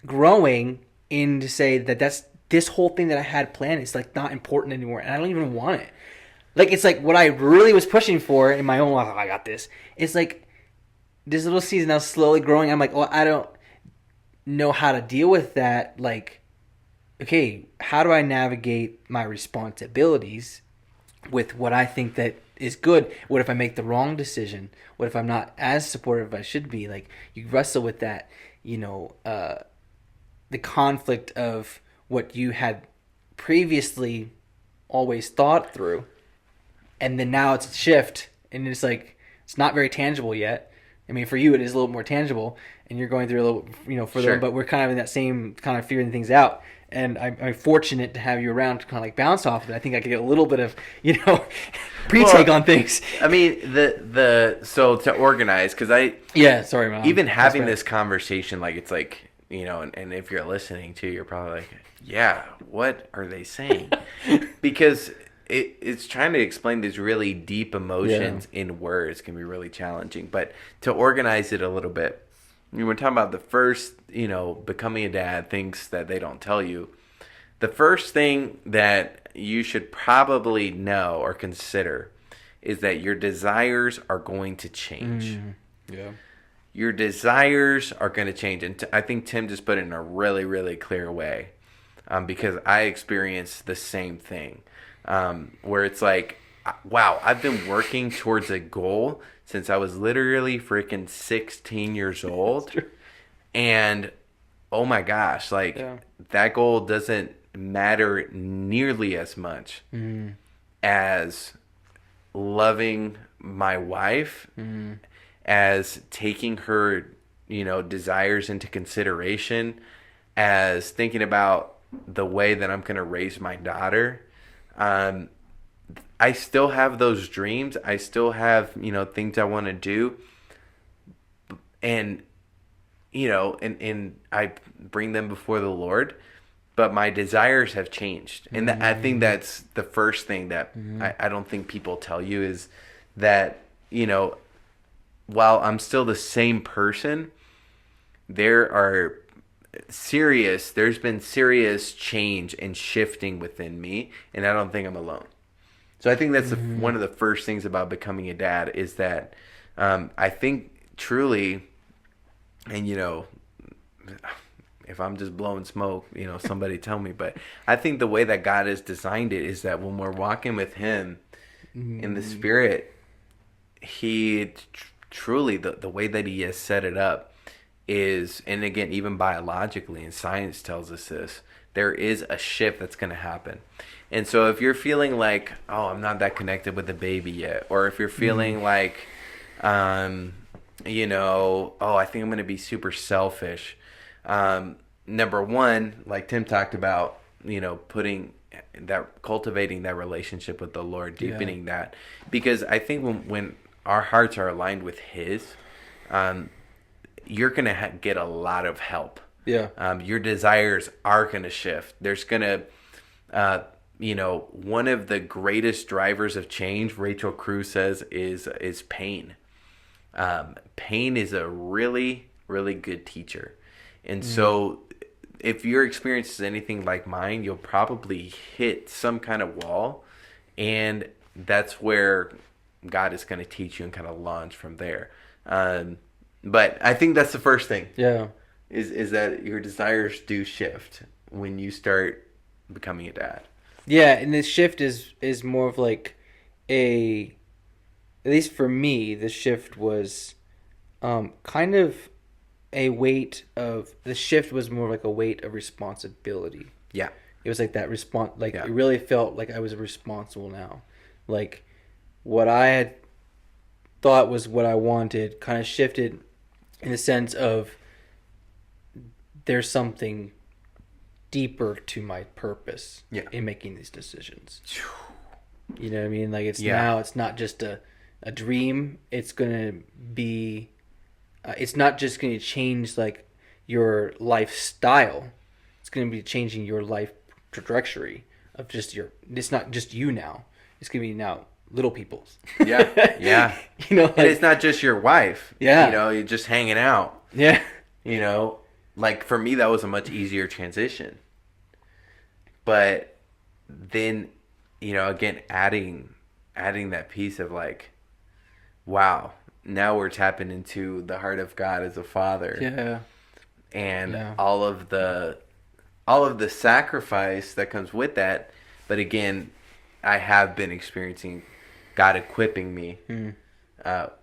growing in to say that's this whole thing that I had planned is like not important anymore, and I don't even want it. Like it's like what I really was pushing for in my own life. I got this. It's like this little seed is now slowly growing. I'm like, well, I don't know how to deal with that. Like, okay, how do I navigate my responsibilities with what I think that is good? What if I make the wrong decision? What if I'm not as supportive as I should be? Like you wrestle with that, the conflict of what you had previously always thought through, and then now it's a shift, and it's like it's not very tangible yet. I mean, for you it is a little more tangible, and you're going through a little, further. Sure. But we're kind of in that same kind of figuring things out. And I'm fortunate to have you around to kind of like bounce off of it. I think I could get a little bit of, pre-take on things. I mean, so to organize, because sorry, Mom. Even having this conversation, like it's like, and if you're listening too, you're probably like, yeah, what are they saying? Because it's trying to explain these really deep emotions in words can be really challenging. But to organize it a little bit, we're talking about the first, becoming a dad, things that they don't tell you. The first thing that you should probably know or consider is that your desires are going to change. Yeah. Your desires are going to change. And I think Tim just put it in a really, really clear way, because I experienced the same thing, where it's like, wow, I've been working towards a goal since I was literally freaking 16 years old. And oh my gosh, that goal doesn't matter nearly as much as loving my wife as taking her, desires into consideration, as thinking about the way that I'm going to raise my daughter. I still have those dreams. I still have, things I want to do. And, and I bring them before the Lord. But my desires have changed. And I think that's the first thing that I don't think people tell you is that, while I'm still the same person, there's been serious change and shifting within me. And I don't think I'm alone. So I think that's one of the first things about becoming a dad is that I think truly, and, if I'm just blowing smoke, somebody tell me. But I think the way that God has designed it is that when we're walking with Him in the Spirit, He truly, the way that He has set it up is, and again, even biologically, and science tells us this, there is a shift that's going to happen. And so if you're feeling like, oh, I'm not that connected with the baby yet, or if you're feeling like, oh, I think I'm going to be super selfish. Number one, like Tim talked about, cultivating that relationship with the Lord, deepening that, because I think when our hearts are aligned with His, you're going to get a lot of help. Yeah. Your desires are going to shift. There's going to, one of the greatest drivers of change, Rachel Cruz says, is pain. Pain is a really, really good teacher. And so if your experience is anything like mine, you'll probably hit some kind of wall, and that's where God is going to teach you and kind of launch from there. But I think that's the first thing. Yeah. Is that your desires do shift when you start becoming a dad. Yeah, and this shift is more of like at least for me, the shift was kind of the shift was more like a weight of responsibility. Yeah. It was like that it really felt like I was responsible now. Like what I had thought was what I wanted kind of shifted in the sense of there's something deeper to my purpose in making these decisions. You know what I mean? Like now it's not just a dream. It's going to be it's not just going to change like your lifestyle. It's going to be changing your life trajectory of it's not just you now. It's going to be now little people's. Yeah. Yeah. And it's not just your wife. Yeah. You're just hanging out. Yeah. Like for me, that was a much easier transition. But then, again, adding that piece of like, wow, now we're tapping into the heart of God as a father. Yeah. And all of the sacrifice that comes with that. But again, I have been experiencing God equipping me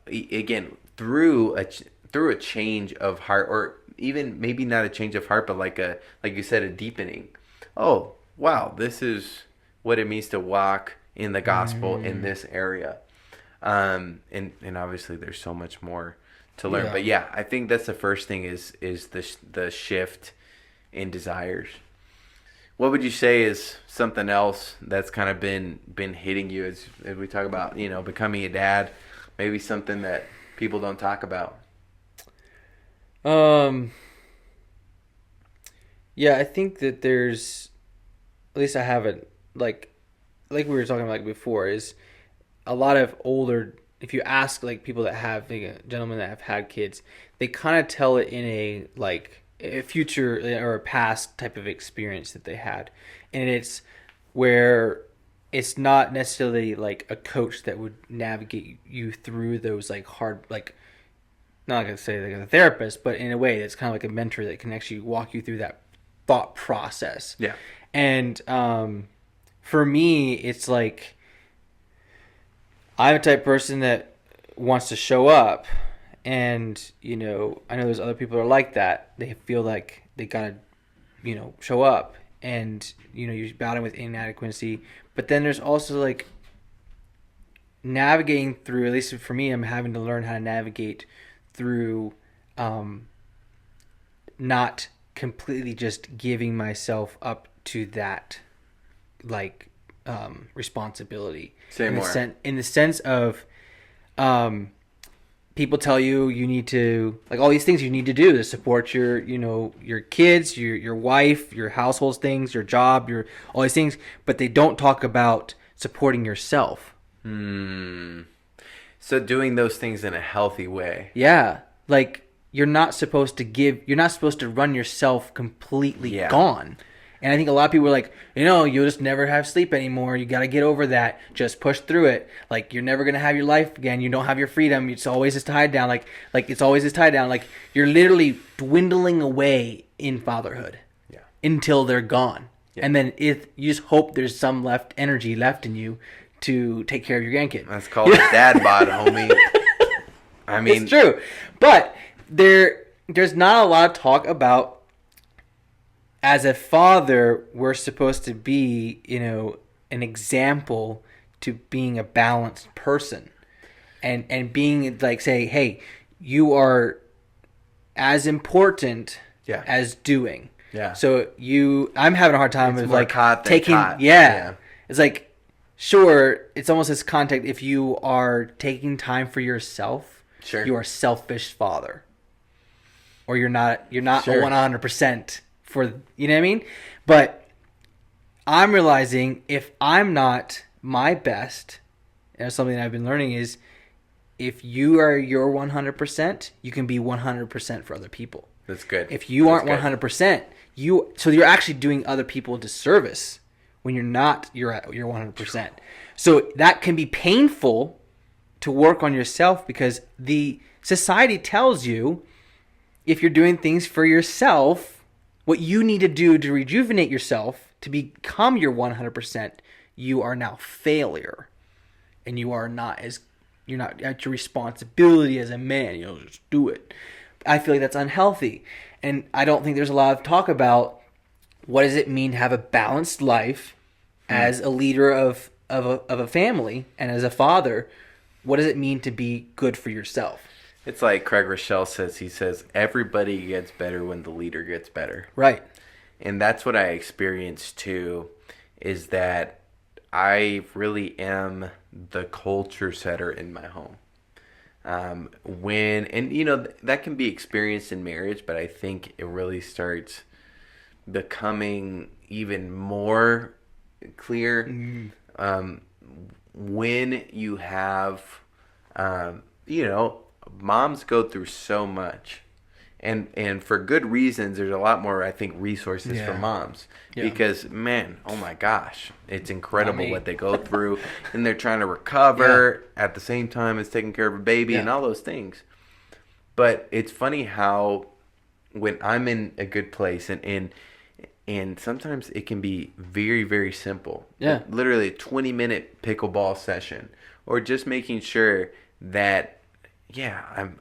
again through a change of heart, or even maybe not a change of heart, but like you said, a deepening. Oh, wow, this is what it means to walk in the gospel in this area. And obviously there's so much more to learn. But yeah, I think that's the first thing is the shift in desires. What would you say is something else that's kind of been hitting you as we talk about, becoming a dad, maybe something that people don't talk about? Yeah, I think that there's, at least I haven't, like we were talking about before, is a lot of older, if you ask like people that have, like, gentlemen that have had kids, they kind of tell it in a future or a past type of experience that they had. And it's where it's not necessarily like a coach that would navigate you through those like hard, like, not going to say like a therapist, but in a way it's kind of like a mentor that can actually walk you through that thought process. Yeah. And for me, it's like I'm a type of person that wants to show up, and I know there's other people that are like that. They feel like they gotta show up, and you're battling with inadequacy. But then there's also like navigating through, at least for me, I'm having to learn how to navigate through not completely just giving myself up to that like responsibility. Say more. In the sense of people tell you need to, like, all these things you need to do to support your, you know, your kids, your wife, your household things, your job, your all these things, but they don't talk about supporting yourself. So doing those things in a healthy way. Yeah. Like, you're not supposed to run yourself completely gone. And I think a lot of people are like, you know, you'll just never have sleep anymore. You got to get over that. Just push through it. Like, you're never going to have your life again. You don't have your freedom. It's always just tied down. Like it's always just tied down. Like, you're literally dwindling away in fatherhood until they're gone. Yeah. And then you just hope there's some energy left in you to take care of your grandkid. That's called a dad bod, homie. I mean, it's true. But there's not a lot of talk about, as a father, we're supposed to be, you know, an example to being a balanced person, and being like, say, hey, you are as important as doing. Yeah. So I'm having a hard time with like taking. It's like, sure, it's almost this context. If you are taking time for yourself, you are a selfish father, or you're not 100%. For, you know what I mean? But I'm realizing if I'm not my best, and something that I've been learning is, if you are your 100%, you can be 100% for other people. That's good. If you aren't 100%, so you're actually doing other people a disservice when you're not your 100%. So that can be painful to work on yourself, because the society tells you, if you're doing things for yourself, what you need to do to rejuvenate yourself, to become your 100%, you are now failure. And you're not at your responsibility as a man. You know, just do it. I feel like that's unhealthy. And I don't think there's a lot of talk about, what does it mean to have a balanced life as a leader of a family, and as a father. What does it mean to be good for yourself? It's like Craig Rochelle says. He says, everybody gets better when the leader gets better. Right. And that's what I experienced too, is that I really am the culture setter in my home. That can be experienced in marriage, but I think it really starts becoming even more clear when you have, moms go through so much, and for good reasons. There's a lot more, I think, resources for moms, because, man, oh my gosh, it's incredible what they go through, and they're trying to recover at the same time as taking care of a baby and all those things. But it's funny how, when I'm in a good place, and sometimes it can be very, very simple. Yeah. Literally a 20-minute pickleball session, or just making sure that,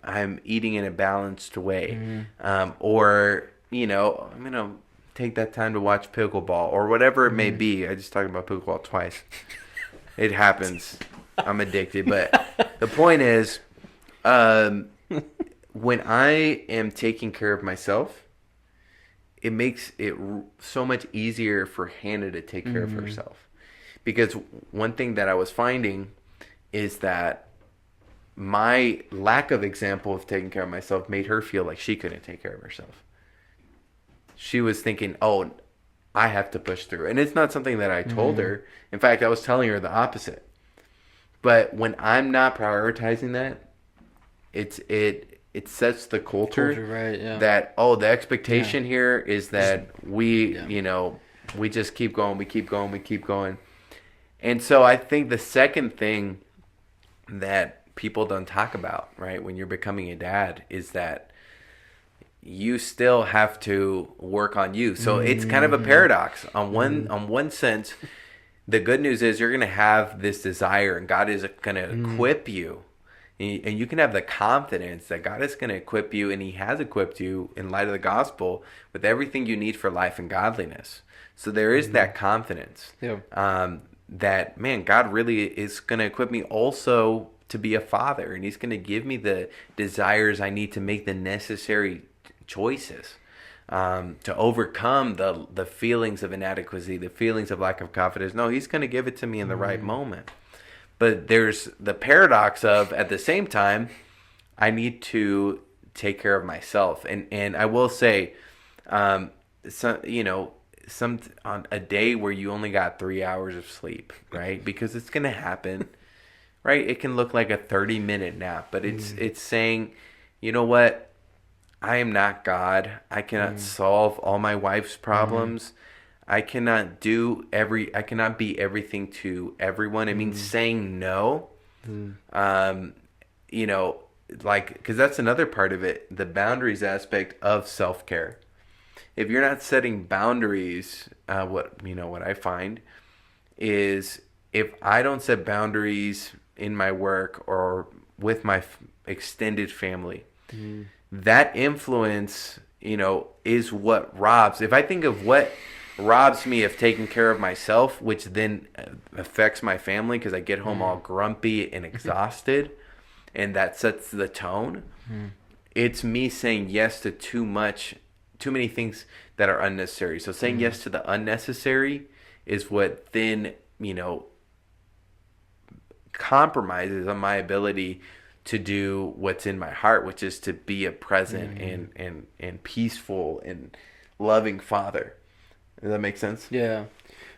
I'm eating in a balanced way. Or, I'm going to take that time to watch pickleball, or whatever it may be. I just talked about pickleball twice. It happens. I'm addicted. But the point is, when I am taking care of myself, it makes it so much easier for Hannah to take care of herself. Because one thing that I was finding is that my lack of example of taking care of myself made her feel like she couldn't take care of herself. She was thinking, oh, I have to push through. And it's not something that I told her. In fact, I was telling her the opposite. But when I'm not prioritizing that, it sets the culture right, that, the expectation here is that we just keep going, we keep going. And so I think the second thing that people don't talk about, right, when you're becoming a dad, is that you still have to work on you. So it's kind of a paradox. On one sense, the good news is you're going to have this desire, and God is going to equip you. And you can have the confidence that God is going to equip you, and He has equipped you in light of the gospel with everything you need for life and godliness. So there is that confidence. Yeah. that, man, God really is going to equip me also to be a father, and he's going to give me the desires I need to make the necessary choices, to overcome the feelings of inadequacy, the feelings of lack of confidence. No, he's going to give it to me in the right moment. But there's the paradox of, at the same time, I need to take care of myself. And I will say, some on a day where you only got 3 hours of sleep, right? Because it's going to happen, right? It can look like a 30-minute nap, but it's saying, you know what? I am not God. I cannot solve all my wife's problems. I cannot be everything to everyone. It means saying no. Because that's another part of it, the boundaries aspect of self-care. If you're not setting boundaries, what I find is, if I don't set boundaries in my work or with my extended family, that influence, is what robs. If I think of what robs me of taking care of myself, which then affects my family because I get home all grumpy and exhausted, and that sets the tone. It's me saying yes to too many things that are unnecessary. So saying yes to the unnecessary is what then, compromises on my ability to do what's in my heart, which is to be a present and peaceful and loving father. Does that make sense? Yeah.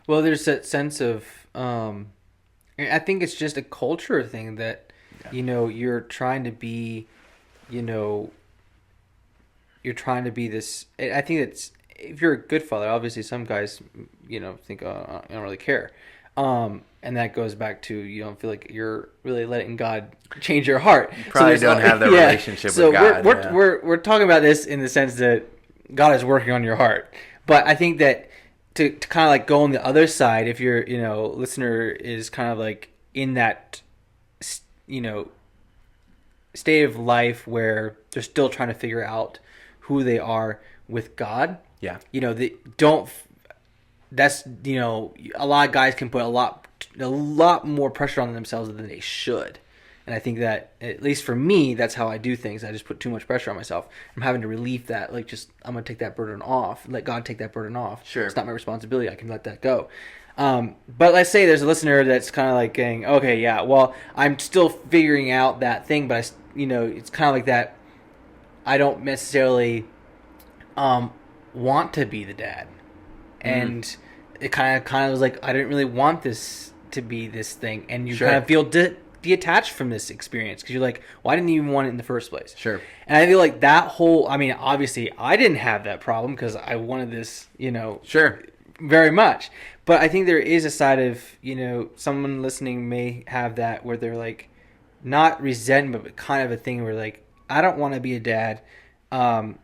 Well, there's that sense of, I think it's just a culture thing that, you're trying to be, you're trying to be this. I think it's, if you're a good father, obviously some guys, think, I don't really care. And that goes back to, you don't feel like you're really letting God change your heart. You probably don't have that relationship with God. So we're talking about this in the sense that God is working on your heart. But I think that to kind of like go on the other side, if your listener is kind of like in that state of life where they're still trying to figure out who they are with God. Yeah. They don't. That's a lot of guys can put a lot more pressure on themselves than they should. And I think that, at least for me, that's how I do things. I just put too much pressure on myself. I'm having to relieve that. Like, I'm going to take that burden off. Let God take that burden off. Sure. It's not my responsibility. I can let that go. But let's say there's a listener that's kind of like going, okay, yeah, well, I'm still figuring out that thing, but it's kind of like that. I don't necessarily want to be the dad. And it kind of was like, I didn't really want this to be this thing. And you kind of feel detached from this experience because you're like, why didn't you even want it in the first place? Sure. And I feel like that whole, obviously I didn't have that problem because I wanted this, Sure. very much. But I think there is a side of, someone listening may have that where they're like, not resentment, but kind of a thing where like, I don't want to be a dad, but I'm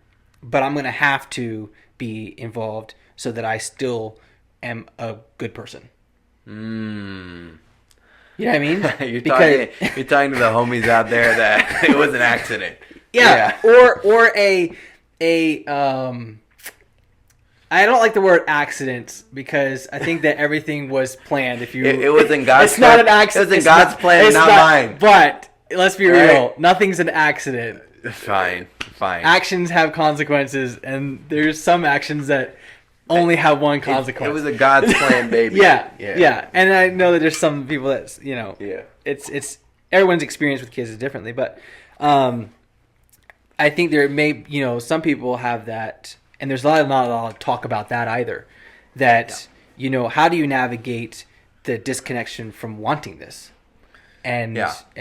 going to have to be involved so that I still am a good person. You know what I mean? You're talking to the homies out there that it was an accident. Yeah. Or a I don't like the word accident because I think that everything was planned. If you, it was in God's. It's not an accident. It was in God's plan, not mine. But let's be real. Nothing's an accident. Fine. Actions have consequences, and there's some actions that only have one consequence. It was a God's plan, baby. Yeah. And I know that there's some people that Yeah. It's everyone's experience with kids is differently, but I think there may some people have that, and there's not a lot of talk about that either. That how do you navigate the disconnection from wanting this, and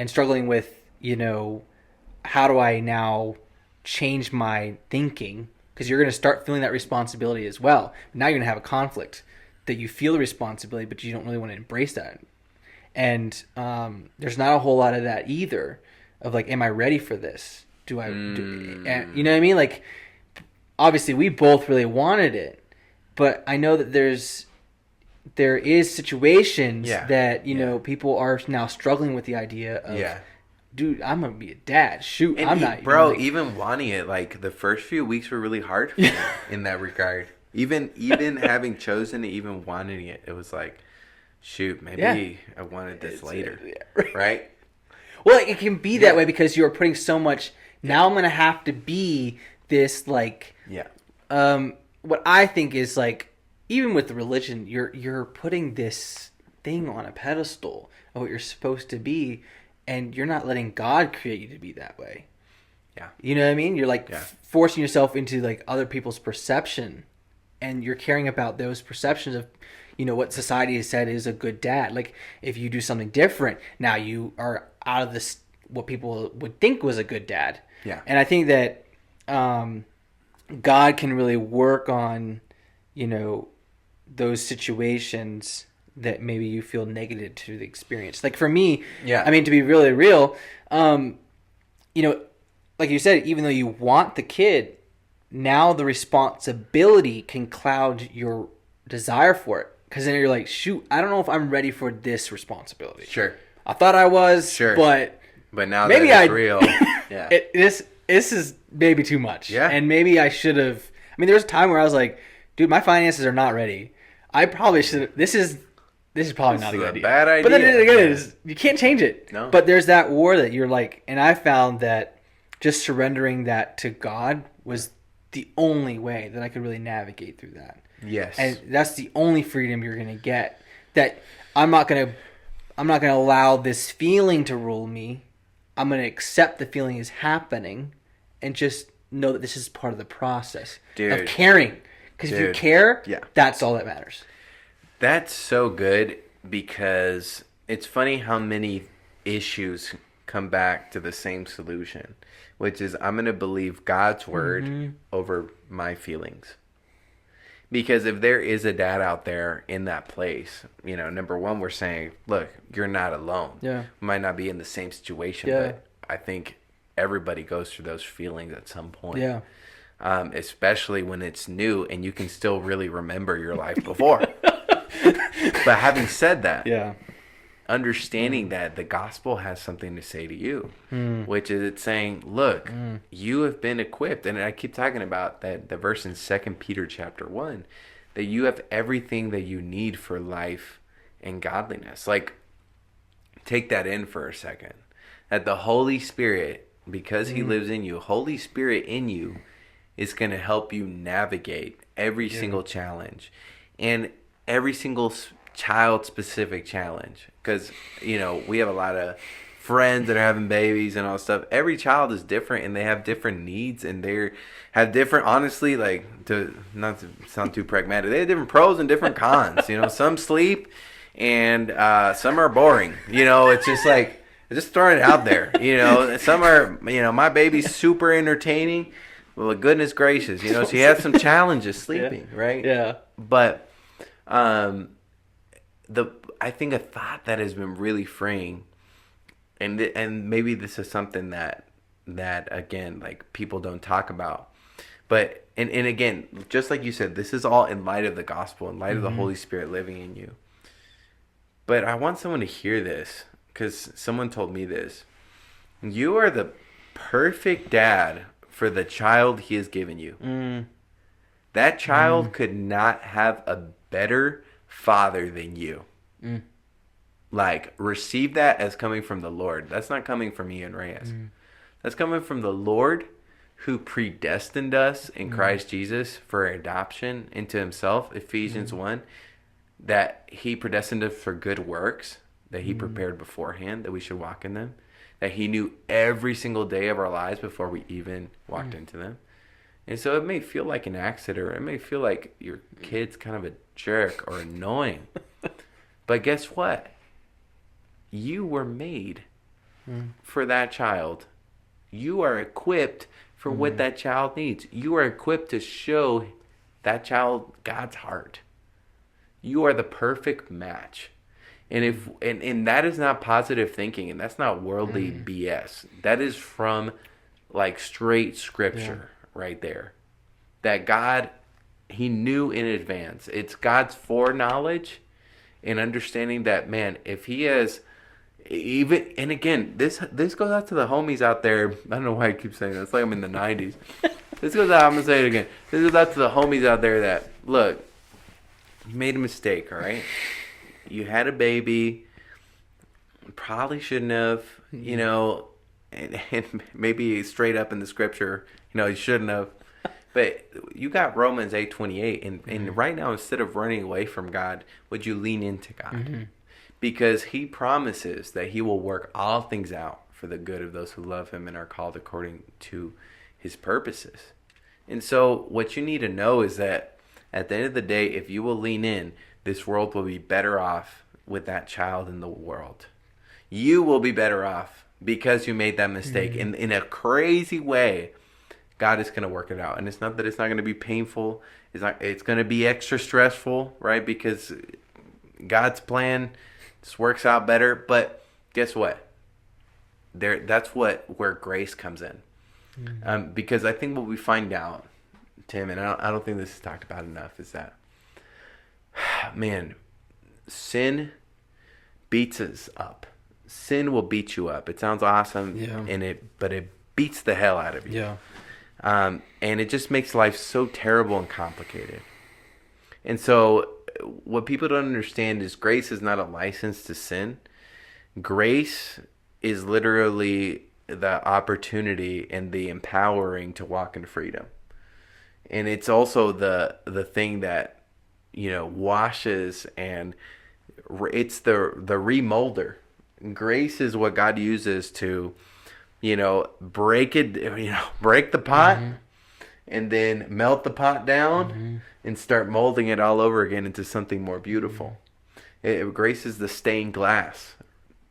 struggling with how do I now change my thinking? Because you're going to start feeling that responsibility as well. Now you're going to have a conflict that you feel the responsibility, but you don't really want to embrace that. And there's not a whole lot of that either. Of like, am I ready for this? You know what I mean? Like, obviously, we both really wanted it, but I know that there is situations that people are now struggling with the idea of. Dude, I'm gonna be a dad. Shoot, and I'm not. Bro, even wanting it, like the first few weeks were really hard for me in that regard. Even having chosen it, even wanting it, it was like, shoot, maybe I wanted this later, right? Well, it can be that way because you're putting so much. Now I'm gonna have to be this like. Yeah. What I think is like, even with religion, you're putting this thing on a pedestal of what you're supposed to be, and you're not letting God create you to be that way. Yeah. You know what I mean? You're like forcing yourself into like other people's perception, and you're caring about those perceptions of, you know, what society has said is a good dad. Like if you do something different, now you are out of this what people would think was a good dad. Yeah. And I think that God can really work on, you know, those situations that maybe you feel negative to the experience. Like for me, I mean, to be really real, you know, like you said, even though you want the kid, now the responsibility can cloud your desire for it. Because then you're like, shoot, I don't know if I'm ready for this responsibility. Sure. I thought I was, but now maybe that it's real. Yeah. This is maybe too much. Yeah. And maybe I should have. I mean, there was a time where I was like, dude, my finances are not ready. I probably should. This is probably not a good idea. Bad idea. But then again, you can't change it. No. But there's that war that you're like, and I found that just surrendering that to God was the only way that I could really navigate through that. Yes. And that's the only freedom you're gonna get. That I'm not gonna allow this feeling to rule me. I'm gonna accept the feeling is happening, and just know that this is part of the process of caring. Because if you care, that's all that matters. That's so good, because it's funny how many issues come back to the same solution, which is I'm going to believe God's word over my feelings. Because if there is a dad out there in that place, you know, number one, we're saying, look, you're not alone. Yeah. We might not be in the same situation, but I think everybody goes through those feelings at some point. Yeah. Especially when it's new and you can still really remember your life before. But having said that, understanding that the gospel has something to say to you, which is it's saying, look, you have been equipped. And I keep talking about that the verse in 2 Peter chapter 1, that you have everything that you need for life and godliness. Like, take that in for a second. That the Holy Spirit, because he lives in you, Holy Spirit in you is going to help you navigate every single challenge and every single child-specific challenge. Because, you know, we have a lot of friends that are having babies and all stuff. Every child is different, and they have different needs, and they have different, honestly, like, to not to sound too pragmatic, they have different pros and different cons. You know, some sleep, and some are boring. You know, it's just like, just throwing it out there. You know, some are, you know, my baby's super entertaining. Well, goodness gracious, you know, she has some challenges sleeping, right? Yeah. But I think a thought that has been really freeing, and maybe this is something that again, like, people don't talk about, but and again, just like you said, this is all in light of the gospel, in light of the Holy Spirit living in you. But I want someone to hear this, because someone told me this. You are the perfect dad for the child he has given you. That child could not have a better father than you. Like, receive that as coming from the Lord. That's not coming from Ian Reyes. That's coming from the Lord, who predestined us in Christ Jesus for adoption into himself. Ephesians 1, that he predestined us for good works that he prepared beforehand, that we should walk in them. That he knew every single day of our lives before we even walked into them. And so it may feel like an accident, or it may feel like your kid's kind of a jerk or annoying. But guess what? You were made for that child. You are equipped for what that child needs. You are equipped to show that child God's heart. You are the perfect match. And that is not positive thinking, and that's not worldly BS. That is from, like, straight scripture right there. That God, he knew in advance. It's God's foreknowledge and understanding that, man, if he has even, and again, this goes out to the homies out there. I don't know why I keep saying that. It's like I'm in the 90s. This goes out, I'm going to say it again. This goes out to the homies out there that, look, you made a mistake, all right? You had a baby. Probably shouldn't have, you know, and maybe straight up in the scripture, you know, you shouldn't have. But you got Romans 8:28, and right now, instead of running away from God, would you lean into God? Mm-hmm. Because he promises that he will work all things out for the good of those who love him and are called according to his purposes. And so what you need to know is that at the end of the day, if you will lean in, this world will be better off with that child in the world. You will be better off because you made that mistake. Mm-hmm. In a crazy way, God is going to work it out. And it's not that it's not going to be painful. It's going to be extra stressful, right? Because God's plan just works out better. But guess what? That's where grace comes in. Mm-hmm. Because I think what we find out, Tim, and I don't think this is talked about enough, is that, man, sin beats us up. Sin will beat you up. It sounds awesome, but it beats the hell out of you. Yeah. And it just makes life so terrible and complicated. And so what people don't understand is grace is not a license to sin. Grace is literally the opportunity and the empowering to walk in freedom. And it's also the thing that, you know, washes, and it's the remolder. Grace is what God uses to, you know, break the pot, mm-hmm. and then melt the pot down, mm-hmm. and start molding it all over again into something more beautiful. Grace is the stained glass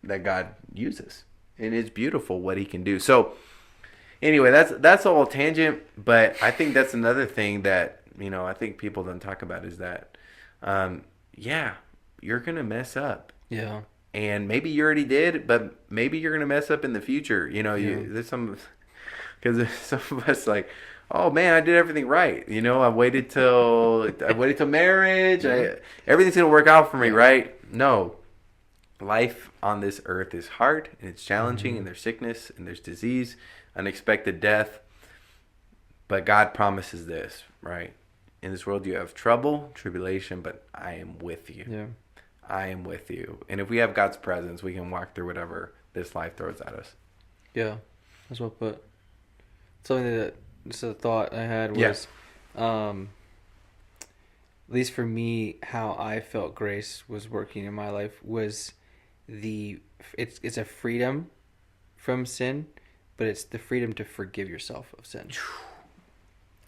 that God uses, and it's beautiful what he can do. So anyway, that's all tangent, but I think that's another thing that, you know, I think people don't talk about is that, you're going to mess up. Yeah. And maybe you already did, but maybe you're going to mess up in the future. You know, there's some of us like, oh man, I did everything right. You know, I waited till marriage. Everything's going to work out for me, right? No. Life on this earth is hard, and it's challenging, mm-hmm. and there's sickness, and there's disease, unexpected death. But God promises this, right? In this world you have trouble, tribulation, but I am with you. Yeah. I am with you. And if we have God's presence, we can walk through whatever this life throws at us. Yeah, that's well put. Something that just a thought I had was, at least for me, how I felt grace was working in my life was it's a freedom from sin, but it's the freedom to forgive yourself of sin.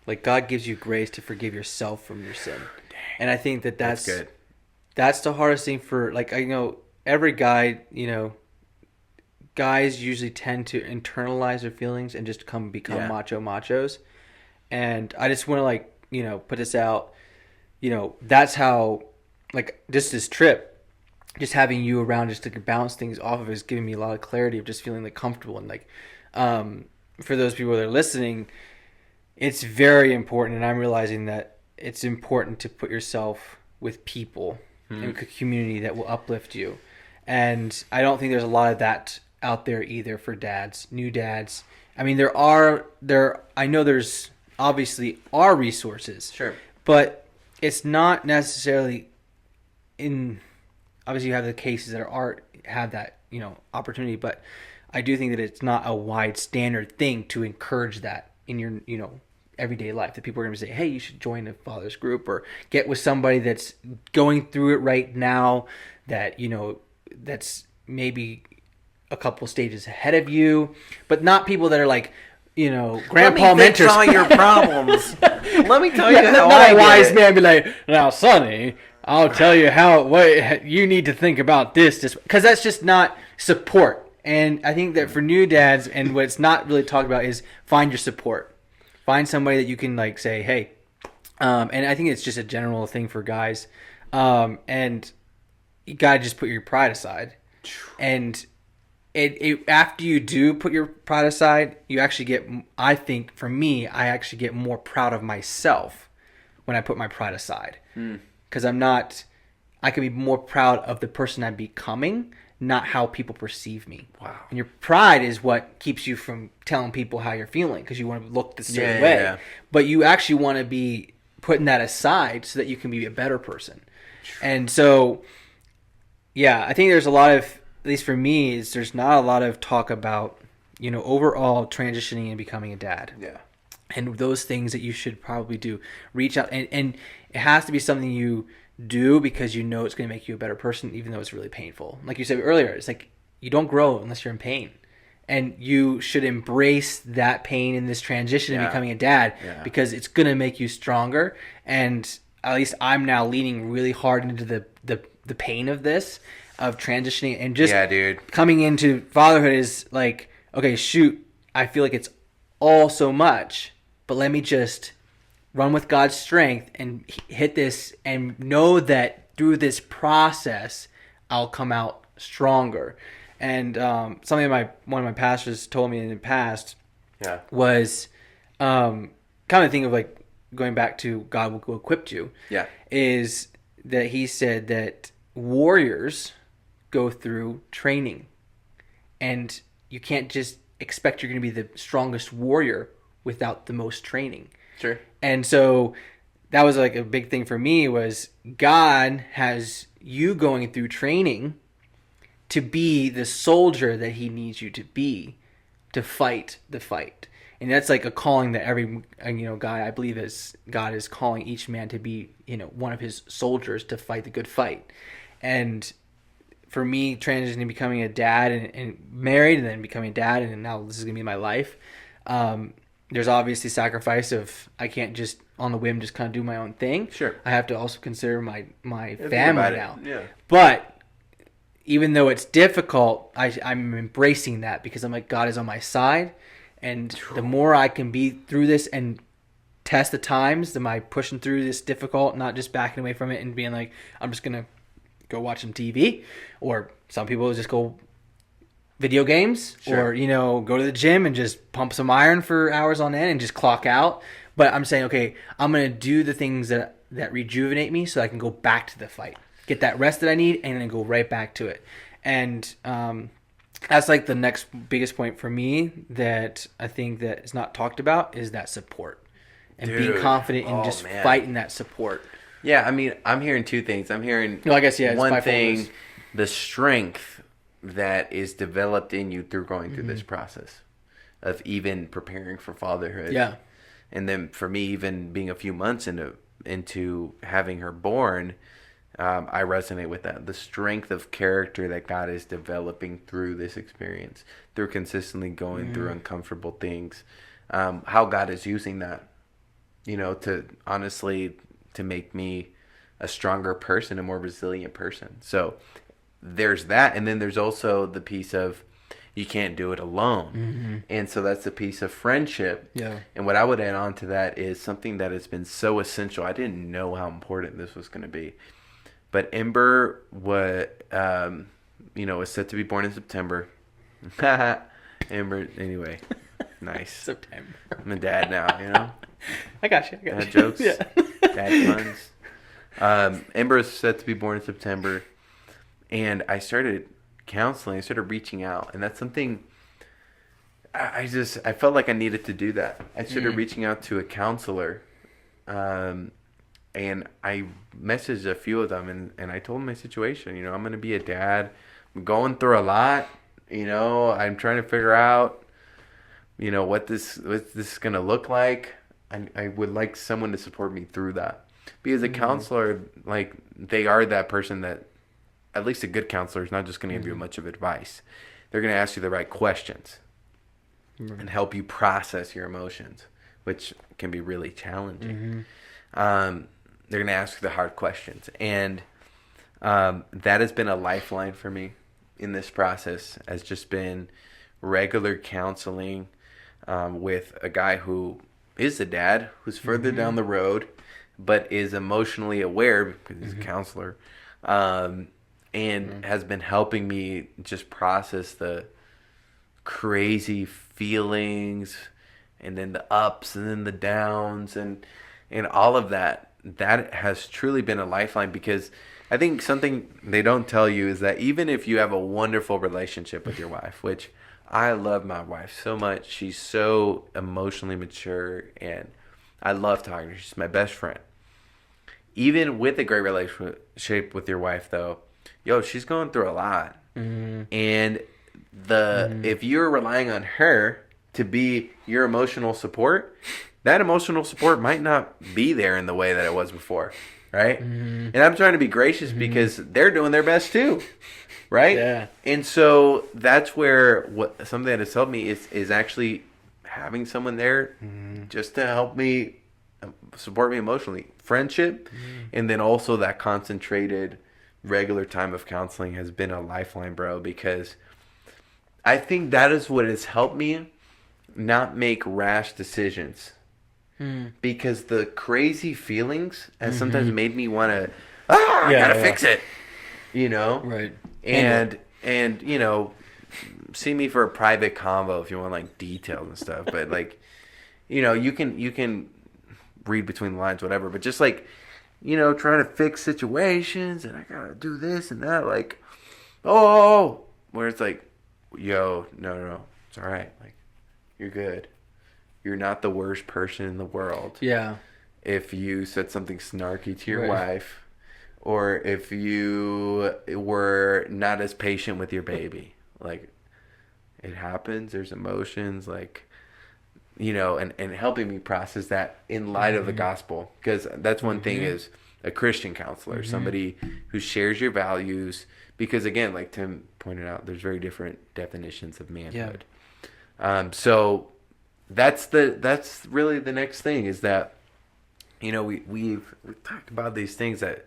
Like God gives you grace to forgive yourself from your sin. Dang. And I think that's good. That's the hardest thing for, like, I know every guy, you know, guys usually tend to internalize their feelings and just become machos. And I just want to, like, you know, put this out, you know, that's how, like, just this trip, just having you around just to bounce things off of is giving me a lot of clarity of just feeling like comfortable. And like, for those people that are listening, it's very important. And I'm realizing that it's important to put yourself with people in a community that will uplift you. And I don't think there's a lot of that out there either for dads, new dads. I mean, I know there's obviously are resources. Sure. But it's not necessarily obviously you have the cases that have that, you know, opportunity, but I do think that it's not a wide standard thing to encourage that in your, you know, everyday life, that people are going to say, hey, you should join a father's group or get with somebody that's going through it right now, that, you know, that's maybe a couple stages ahead of you, but not people that are like, you know, grandpa mentors. All your problems. Let me tell you how not a wise man be like, now, Sonny, I'll tell you what you need to think about this, because that's just not support. And I think that for new dads, and what's not really talked about is find your support. Find somebody that you can, like, say, hey, and I think it's just a general thing for guys, and you gotta just put your pride aside. And it after you do put your pride aside, you actually get, I think for me, I actually get more proud of myself when I put my pride aside, because I can be more proud of the person I'm becoming, not how people perceive me. Wow. And your pride is what keeps you from telling people how you're feeling, because you want to look the certain way. Yeah. But you actually want to be putting that aside so that you can be a better person. And so Yeah, I think there's a lot of, at least for me, is there's not a lot of talk about, overall transitioning and becoming a dad. Yeah. And those things that you should probably do. Reach out, and it has to be something you do because you know it's going to make you a better person, even though it's really painful. Like you said earlier, it's like you don't grow unless you're in pain. And you should embrace that pain in this transition and becoming a dad because it's going to make you stronger. And at least I'm now leaning really hard into the pain of this, of transitioning, and just coming into fatherhood is like, okay, shoot, I feel like it's all so much, but let me just run with God's strength and hit this and know that through this process, I'll come out stronger. And something one of my pastors told me in the past was kind of think of like going back to God will equip you. Yeah, is that he said that warriors go through training, and you can't just expect you're going to be the strongest warrior without the most training. Sure. And so that was like a big thing for me was God has you going through training to be the soldier that he needs you to be to fight the fight. And that's like a calling that every guy, I believe, is God is calling each man to be, one of his soldiers to fight the good fight. And for me, transitioning, becoming a dad and married, and then becoming a dad, and now this is gonna be my life. There's obviously sacrifice of I can't just on the whim just kind of do my own thing. Sure, I have to also consider my family now. Yeah, but even though it's difficult, I'm embracing that because I'm like, God is on my side. And the more I can be through this and test the times, am I pushing through this difficult, not just backing away from it and being like, I'm just going to go watch some TV. Or some people just go video games or, go to the gym and just pump some iron for hours on end and just clock out. But I'm saying, okay, I'm going to do the things that rejuvenate me so I can go back to the fight. Get that rest that I need, and then go right back to it. And that's like the next biggest point for me that I think that is not talked about is that support. And being confident in just fighting that support. Yeah, I mean, I'm hearing two things. I'm hearing one thing, the strength that is developed in you through going through this process of even preparing for fatherhood. Yeah. And then for me, even being a few months into having her born, I resonate with that. The strength of character that God is developing through this experience, through consistently going through uncomfortable things, how God is using that, to honestly, to make me a stronger person, a more resilient person. So there's that. And then there's also the piece of you can't do it alone. Mm-hmm. And so that's the piece of friendship. Yeah. And what I would add on to that is something that has been so essential. I didn't know how important this was going to be. But Ember was set to be born in September. Ember, anyway, nice. September. I'm a dad now, I got you. Dad jokes, dad puns. Ember was set to be born in September, and I started counseling. I started reaching out, and that's something I felt like I needed to do that. I started reaching out to a counselor. And I messaged a few of them, and I told them my situation. I'm going to be a dad. I'm going through a lot. I'm trying to figure out, what this is going to look like. I would like someone to support me through that. Because a counselor, like, they are that person that, at least a good counselor, is not just going to give you much of advice. They're going to ask you the right questions and help you process your emotions, which can be really challenging. They're going to ask you the hard questions. And that has been a lifeline for me in this process, has just been regular counseling with a guy who is a dad, who's further down the road, but is emotionally aware because he's a counselor, and has been helping me just process the crazy feelings and then the ups and then the downs and all of that. That has truly been a lifeline, because I think something they don't tell you is that even if you have a wonderful relationship with your wife, which I love my wife so much, she's so emotionally mature and I love talking to her, she's my best friend. Even with a great relationship with your wife, though, yo, she's going through a lot. And if you're relying on her to be your emotional support, that emotional support might not be there in the way that it was before, right? And I'm trying to be gracious because they're doing their best too, right? Yeah. And so that's where something that has helped me is actually having someone there just to help me support me emotionally. Friendship, and then also that concentrated regular time of counseling has been a lifeline, bro, because I think that is what has helped me not make rash decisions. Because the crazy feelings has sometimes made me want to, I gotta fix it, you know? Right. And you know, see me for a private convo if you want like details and stuff. But like, you know, you can read between the lines, whatever. But just like, you know, trying to fix situations and I gotta do this and that, like, where it's like, yo, no, it's all right. Like, you're good. You're not the worst person in the world. Yeah. If you said something snarky to your wife, or if you were not as patient with your baby, like, it happens. There's emotions, like, you know, and helping me process that in light of the gospel, because that's one thing is a Christian counselor, somebody who shares your values, because again, like Tim pointed out, there's very different definitions of manhood. So that's really the next thing is that, you know, we've talked about these things that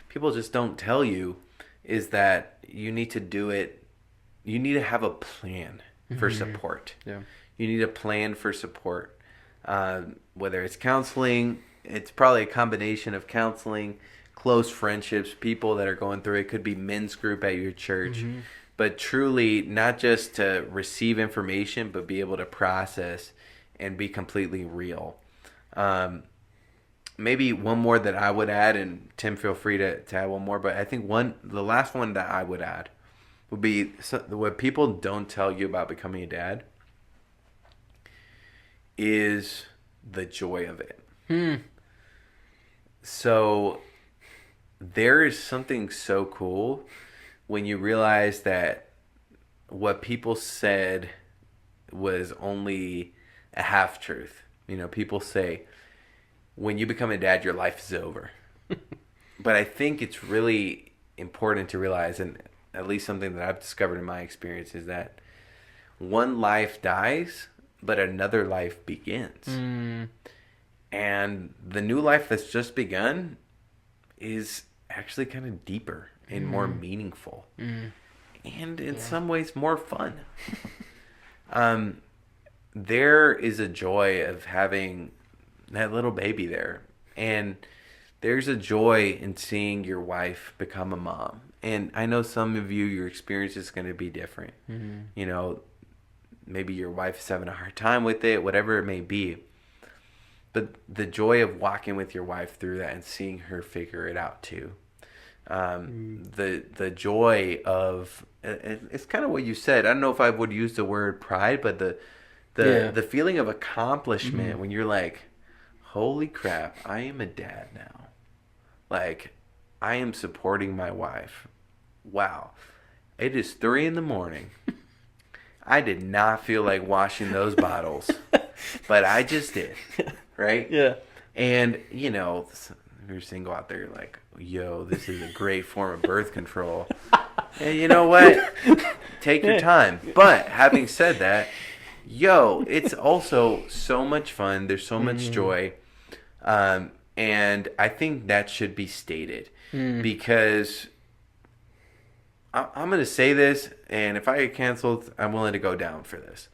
people just don't tell you, is that you need to do it. You need to have a plan for support. Yeah. You need a plan for support. Whether it's counseling, it's probably a combination of counseling, close friendships, people that are going through it. Could be men's group at your church. But truly, not just to receive information, but be able to process and be completely real. Maybe one more that I would add, and Tim, feel free to add one more, but I think the last one that I would add would be what people don't tell you about becoming a dad is the joy of it. So there is something so cool when you realize that what people said was only a half truth. You know, people say, when you become a dad, your life is over. But I think it's really important to realize, and at least something that I've discovered in my experience, is that one life dies, but another life begins. And the new life that's just begun is actually kind of deeper and more meaningful. And in some ways more fun. There is a joy of having that little baby there. And there's a joy in seeing your wife become a mom. And I know some of you, your experience is going to be different. You know, maybe your wife is having a hard time with it, whatever it may be. But the joy of walking with your wife through that and seeing her figure it out too. The joy of, it's kind of what you said. I don't know if I would use the word pride, but the feeling of accomplishment when you're like, holy crap, I am a dad now. Like, I am supporting my wife. Wow. It is 3 a.m. I did not feel like washing those bottles, but I just did. Right? Yeah. And, you know, if you're single out there, you're like, yo, this is a great form of birth control. And you know what? Take your time. But having said that, yo, it's also so much fun. There's so much joy. And I think that should be stated because I'm going to say this, and if I get canceled, I'm willing to go down for this.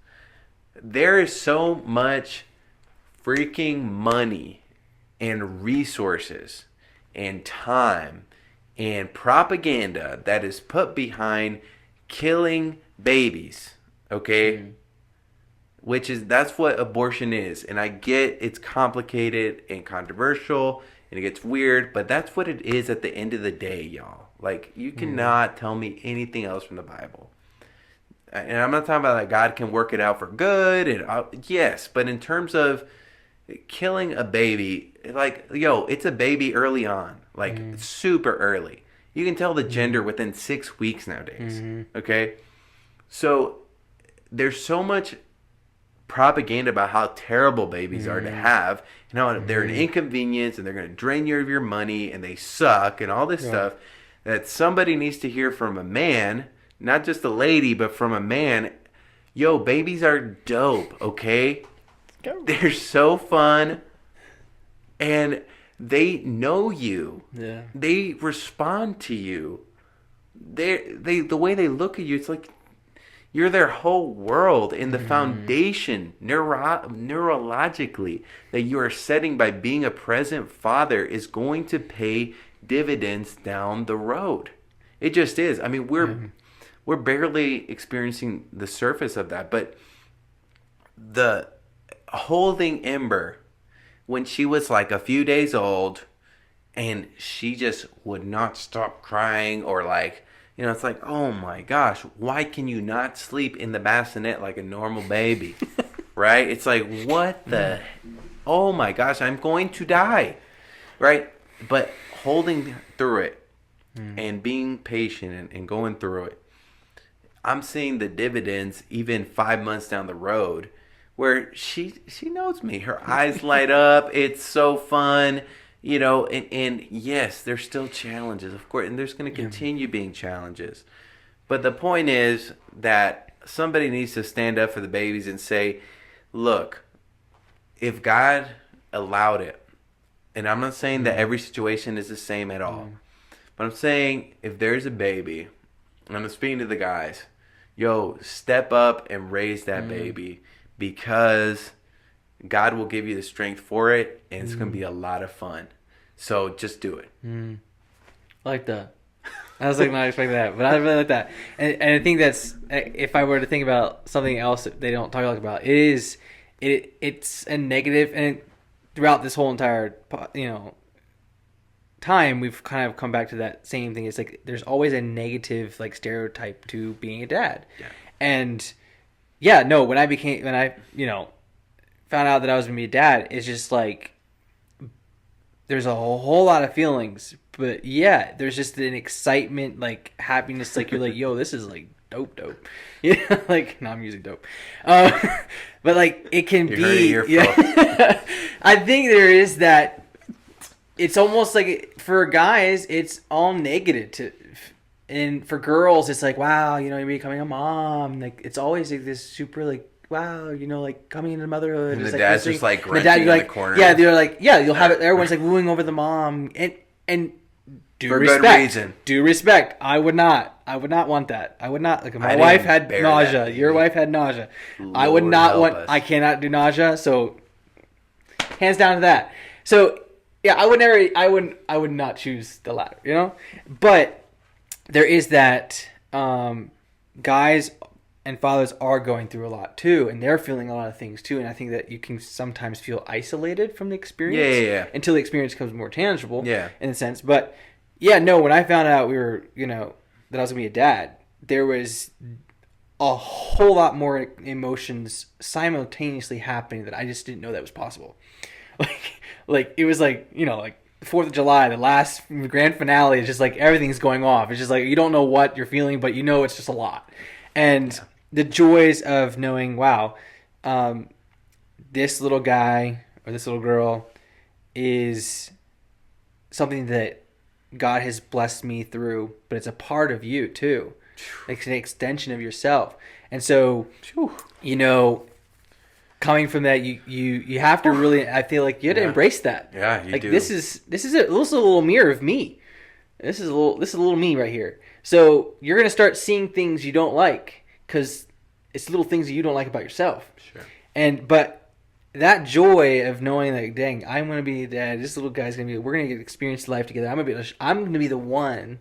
There is so much freaking money and resources and time and propaganda that is put behind killing babies, okay? That's what abortion is. And I get it's complicated and controversial and it gets weird, but that's what it is at the end of the day, y'all. Like, you cannot tell me anything else from the Bible. And I'm not talking about that God can work it out for good. And yes, but in terms of killing a baby, like, yo, it's a baby early on, like super early. You can tell the gender within 6 weeks nowadays. Okay? So there's so much propaganda about how terrible babies are to have, and how they're an inconvenience, and they're going to drain you of your money, and they suck, and all this stuff, that somebody needs to hear from a man, not just a lady, but from a man. Yo, babies are dope, okay? They're so fun, and they know you. Yeah. They respond to you. They the way they look at you, it's like you're their whole world, and the foundation neurologically that you are setting by being a present father is going to pay dividends down the road. It just is. I mean, we're barely experiencing the surface of that, but the holding Ember when she was like a few days old, and she just would not stop crying, or like, you know, it's like, oh my gosh, why can you not sleep in the bassinet like a normal baby? Right? It's like, what the, oh my gosh, I'm going to die. Right? But holding through it and being patient and going through it, I'm seeing the dividends even 5 months down the road, where she knows me. Her eyes light up. It's so fun. You know, and yes, there's still challenges, of course, and there's going to continue being challenges. But the point is that somebody needs to stand up for the babies and say, look, if God allowed it, and I'm not saying that every situation is the same at all, but I'm saying if there's a baby, and I'm speaking to the guys, yo, step up and raise that baby, because God will give you the strength for it, and it's going to be a lot of fun. So just do it. I like that. I was like not expecting that, but I really like that. And I think that's, if I were to think about something else that they don't talk about, it's a negative, and throughout this whole entire time, we've kind of come back to that same thing. It's like there's always a negative like stereotype to being a dad, and when I found out that I was gonna be a dad, it's just like there's a whole lot of feelings, but there's just an excitement, like happiness, like you're like, yo, this is like dope. Yeah, like no, I'm using dope, but like it can be. I think there is that. It's almost like for guys, it's all negative and for girls, it's like, wow, you know, you're becoming a mom. Like it's always like this super like, wow, you know, like coming into motherhood. And the like dad's just like grunting in the corner. Yeah, they're like, you'll have it. Everyone's like wooing over the mom, and do for respect. Good reason. Do respect. I would not want that. I would not. Like my wife had nausea. Your wife had nausea. Lord, I would not want. Us. I cannot do nausea. So hands down to that. So I would never. I would not choose the latter. You know, but there is that. Guys and fathers are going through a lot too, and they're feeling a lot of things too. And I think that you can sometimes feel isolated from the experience until the experience becomes more tangible in a sense. But when I found out that I was gonna be a dad, there was a whole lot more emotions simultaneously happening that I just didn't know that was possible. Like it was like, like 4th of July, the last grand finale is just like everything's going off. It's just like you don't know what you're feeling, but it's just a lot. And the joys of knowing, wow, this little guy or this little girl is something that God has blessed me through, but it's a part of you too. It's an extension of yourself. And so, coming from that, you have to really, I feel like you have to embrace that. Yeah, you do. This is a little mirror of me. This is a little me right here. So you're gonna start seeing things you don't like because it's little things that you don't like about yourself. Sure. But that joy of knowing that, dang, I'm gonna be a dad. This little guy's gonna be. We're gonna get experience life together. I'm gonna be the one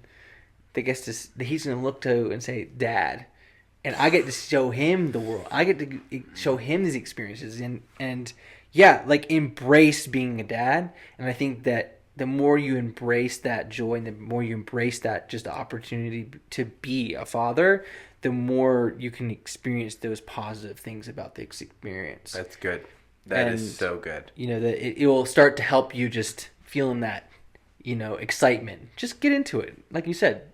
that that he's gonna look to and say, Dad. And I get to show him the world. I get to show him these experiences, and embrace being a dad. And I think that the more you embrace that joy, and the more you embrace that just opportunity to be a father, the more you can experience those positive things about the experience. That's good. That is so good. That it will start to help you just feeling that, excitement. Just get into it. Like you said,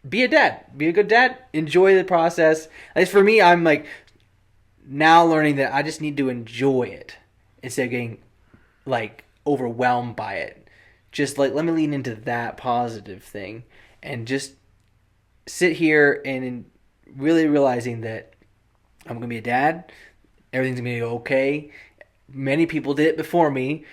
be a dad. Be a good dad. Enjoy the process. At least for me, I'm like now learning that I just need to enjoy it instead of getting like overwhelmed by it. Just like let me lean into that positive thing and just sit here and really realizing that I'm going to be a dad. Everything's going to be okay. Many people did it before me.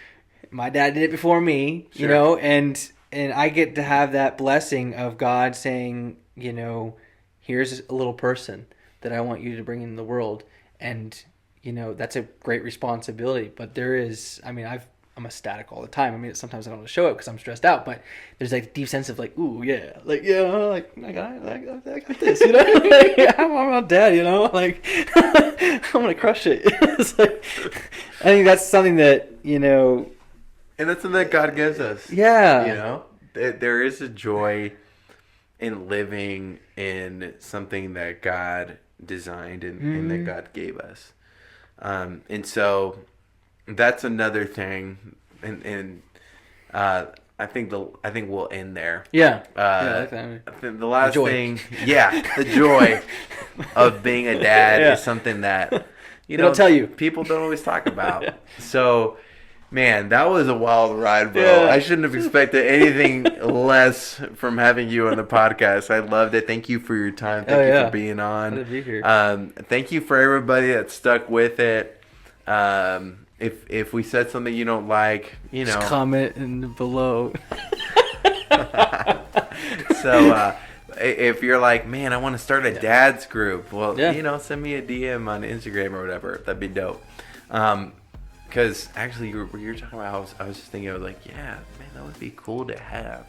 My dad did it before me, Sure. and I get to have that blessing of God saying, here's a little person that I want you to bring in the world. And, that's a great responsibility. But there is, I'm ecstatic all the time. Sometimes I don't want to show it because I'm stressed out, but there's like a deep sense of like, ooh, yeah, like, like I got this, I'm a dad, like I'm gonna crush it. It's like, I think that's something that And that's something that God gives us. Yeah. There is a joy in living in something that God designed and that God gave us. And so that's another thing. And I think we'll end there. Yeah. I think the last thing, the joy of being a dad is something that don't tell you. People don't always talk about. So, man, that was a wild ride, bro. Yeah. I shouldn't have expected anything less from having you on the podcast. I loved it. Thank you for your time. Thank you for being on. Glad to be here. Thank you for everybody that stuck with it. If we said something you don't like, just comment below. So if you're like, man, I want to start a dad's group, well, send me a DM on Instagram or whatever. That'd be dope. Because actually, you were talking about, I was just thinking, I was like, yeah, man, that would be cool to have.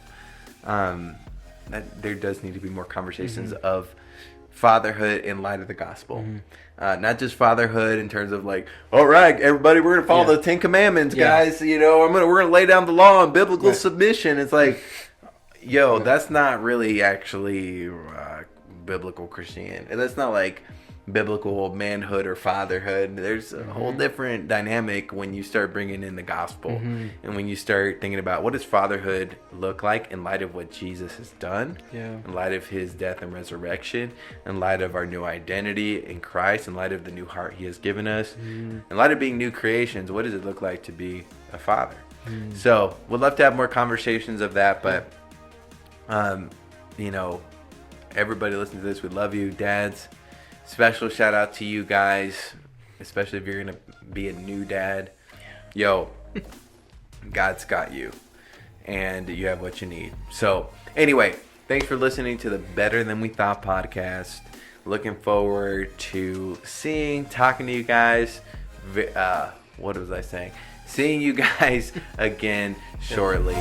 That there does need to be more conversations of fatherhood in light of the gospel. Not just fatherhood in terms of like, all right, everybody, we're gonna follow the 10 Commandments, guys. We're gonna lay down the law and biblical submission. It's like, that's not really actually biblical Christianity. And that's not like biblical manhood or fatherhood. There's a whole different dynamic when you start bringing in the gospel and when you start thinking about what does fatherhood look like in light of what Jesus has done, in light of his death and resurrection, in light of our new identity in Christ, in light of the new heart he has given us, in light of being new creations. What does it look like to be a father? So we'd love to have more conversations of that, but everybody listening to this, we love you, dads. Special shout out to you guys, especially if you're going to be a new dad. God's got you, and you have what you need. So, anyway, thanks for listening to the Better Than We Thought podcast. Looking forward to talking to you guys. What was I saying? Seeing you guys again shortly.